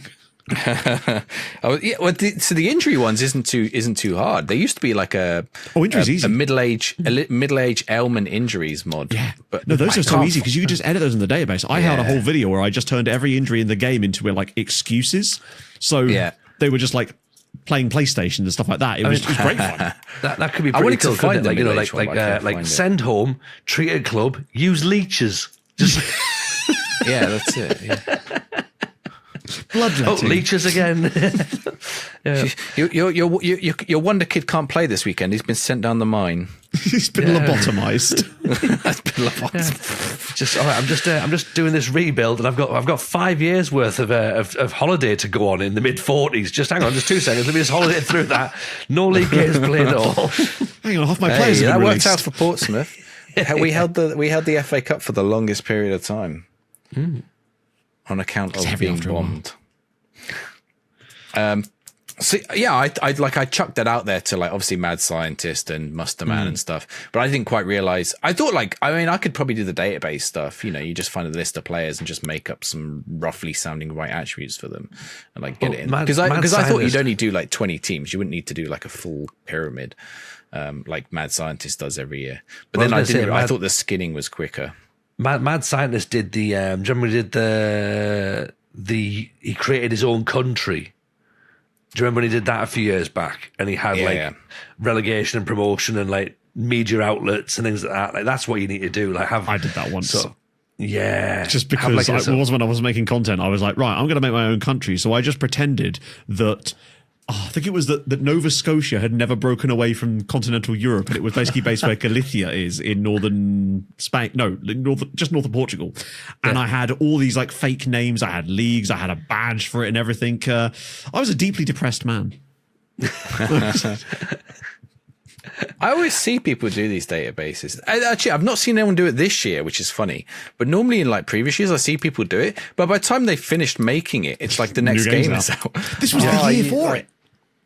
so the injury ones isn't too hard. There used to be like injuries easy. a middle-age ailment injuries mod. Yeah, but no, those I are so can't- easy because you could just edit those in the database. I had a Yeah. whole video where I just turned every injury in the game into like excuses. So Yeah. they were just like playing PlayStation and stuff like that. It was great fun. That could be I pretty wanted to cool. find couldn't it? the Like, you know, middle-aged one, but I can't like find it. send home, treat a club, use leeches. Just Yeah, that's it. Yeah. Bloodletting. leeches again. Your wonder kid can't play this weekend. He's been sent down the mine. He's been lobotomized. That's been lobotomized. Just all right, I'm just doing this rebuild, and I've got 5 years worth of holiday to go on in the mid-40s. Just hang on, just 2 seconds. Let me just holiday through that. No league games played at all. Hang on, half my Hey, players have that been worked released. out for Portsmouth. We held the FA Cup for the longest period of time on account of heavy being after a while. bombed. So yeah, I chucked that out there to like obviously Mad Scientist and Muster Man and stuff, but I didn't quite realize. I thought I could probably do the database stuff. You know, you just find a list of players and just make up some roughly sounding right attributes for them and like get it in. Because I thought Scientist- you'd only do like 20 teams. You wouldn't need to do like a full pyramid. Like Mad Scientist does every year. But Well, then I was gonna say, I thought the skinning was quicker. Mad Scientist did the. Do you remember he did the? He created his own country. Do you remember when he did that a few years back? And he had Yeah. relegation and promotion and like media outlets and things like that. Like that's what you need to do. Like have I did that once. So, yeah, Just have, because like, it was when I was making content, I was like, right, I'm going to make my own country. So I just pretended that, I think it was that Nova Scotia had never broken away from continental Europe, and it was basically based where Galicia is in northern Spain. No, just north of Portugal. And I had all these like fake names. I had leagues. I had a badge for it and everything. I was a deeply depressed man. I always see people do these databases. Actually, I've not seen anyone do it this year, which is funny. But normally in like previous years, I see people do it. But by the time they finished making it, it's like the next New game's game out. is out. This was the year for it.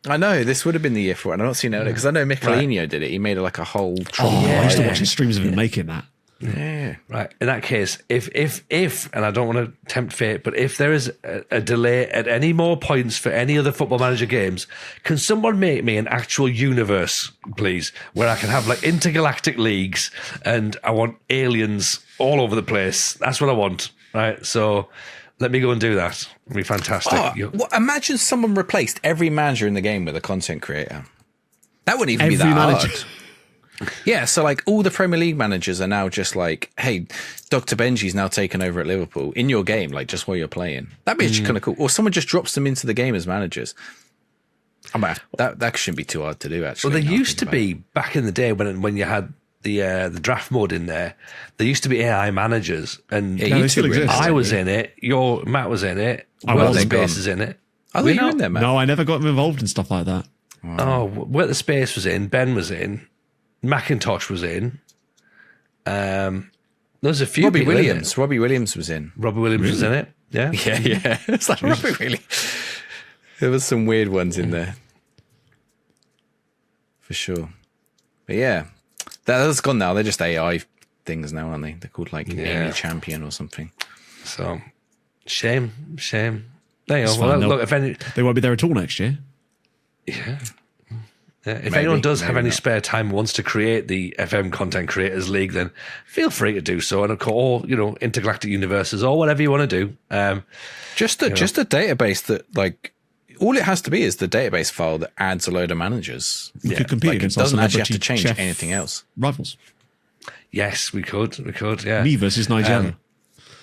I know, this would have been the year for it. I've not seen it because I know Michelino did it. He made like a whole Tron. I used to watch the streams of him making that. Yeah. Right. In that case, if, and I don't want to tempt fate, but if there is a delay at any more points for any other Football Manager games, can someone make me an actual universe, please, where I can have like intergalactic leagues and I want aliens all over the place? That's what I want. Right. So let me go and do that. It'll be fantastic. Oh, well, imagine someone replaced every manager in the game with a content creator. That wouldn't even be Every that manager. hard. Yeah, so like all the Premier League managers are now just like, hey, Dr. Benji's now taken over at Liverpool in your game, like just while you're playing. That'd be kind of cool. Or someone just drops them into the game as managers. That shouldn't be too hard to do, actually. Well, there used to be, back in the day when you had the draft mode in there, there used to be AI managers, and Yeah, they still exist. I was in it. Matt was in it. I Will wasn't. Space is in it. I thought you were in there, man. No, I never got involved in stuff like that. Oh, Will the Space was in. Ben was in. Macintosh was in. There's a few. Robbie people in it. Williams. Robbie Williams was in. Robbie Williams was in it. Yeah. Yeah. It's like Robbie Williams. There was some weird ones in there. For sure. But yeah. That's gone now. They're just AI things now, aren't they? They're called like Amy Champion or something. So, shame. There you It's go. fine, Well, they'll- look, if any, They won't be there at all next year. if Maybe, anyone does have maybe any not. spare time and wants to create the FM Content Creators League, then feel free to do so. And of course, or intergalactic universes or whatever you want to do. Just a database that like all it has to be is the database file that adds a load of managers. We could compete Like it against our doesn't actually have to celebrity change chef anything else. rivals. Yes, we could. Yeah. Me versus Nigeria.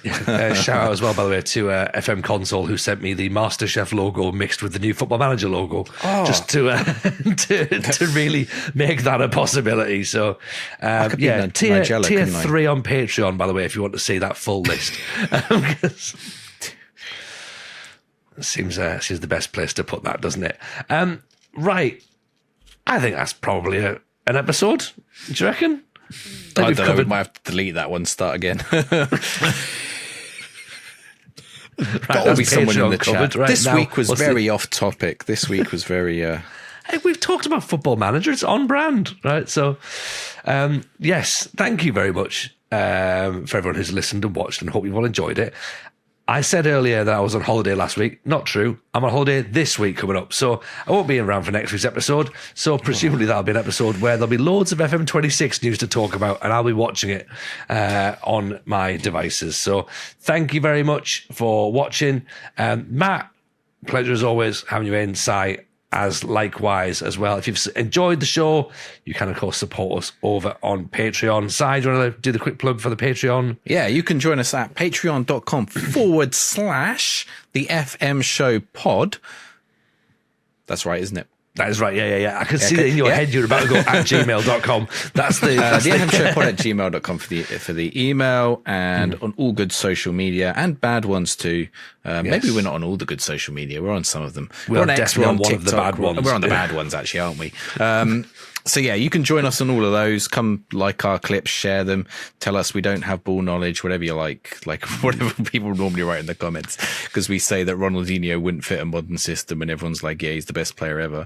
Shout out as well, by the way, to FM Console, who sent me the MasterChef logo mixed with the new Football Manager logo, just to to really make that a possibility. So, could be tier Nigella, couldn't I? 3 on Patreon, by the way, if you want to see that full list. Seems the best place to put that, doesn't it? Right, I think that's probably an episode. Do you reckon? I don't know. We might have to delete that one. Start again. Got to be someone in the chat. Right, this now, week was what's very off topic. This week was very. Hey, we've talked about Football Manager. It's on brand, right? So, yes, thank you very much for everyone who's listened and watched, and hope you've all enjoyed it. I said earlier that I was on holiday last week. Not true. I'm on holiday this week coming up. So I won't be around for next week's episode. So presumably that'll be an episode where there'll be loads of FM26 news to talk about, and I'll be watching it on my devices. So thank you very much for watching. Matt, pleasure as always having you in. Si, as likewise as well. If you've enjoyed the show, you can, of course, support us over on Patreon. Si, do you want to do the quick plug for the Patreon? Yeah, you can join us at patreon.com/the FM show pod. That's right, isn't it? That is right. Yeah. I can see that in your head. You're about to go at gmail.com. That's the The FM show pod at gmail.com for the email, and on all good social media and bad ones too. Maybe we're not on all the good social media. We're on some of them. We're on X, definitely we're on one of the TikTok, bad ones. We're on the Yeah. bad ones, actually, aren't we? So yeah, you can join us on all of those. Come like our clips, share them, tell us we don't have ball knowledge, whatever you like whatever people normally write in the comments, because we say that Ronaldinho wouldn't fit a modern system, and everyone's like, yeah, he's the best player ever.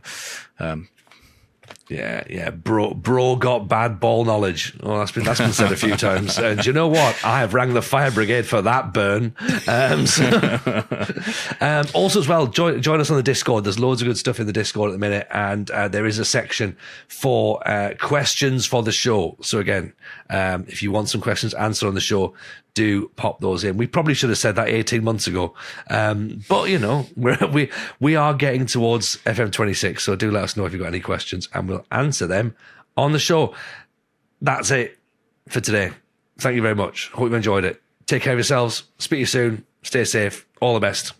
Yeah. Bro got bad ball knowledge. Oh, that's been said a few times. And you know what? I have rang the fire brigade for that burn. Also, as well, join us on the Discord. There's loads of good stuff in the Discord at the minute, and there is a section for questions for the show. So again, if you want some questions answered on the show, do pop those in. We probably should have said that 18 months ago. But we are getting towards FM26, so do let us know if you've got any questions and we'll answer them on the show. That's it for today. Thank you very much. Hope you've enjoyed it. Take care of yourselves. Speak to you soon. Stay safe. All the best.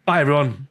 Bye, everyone.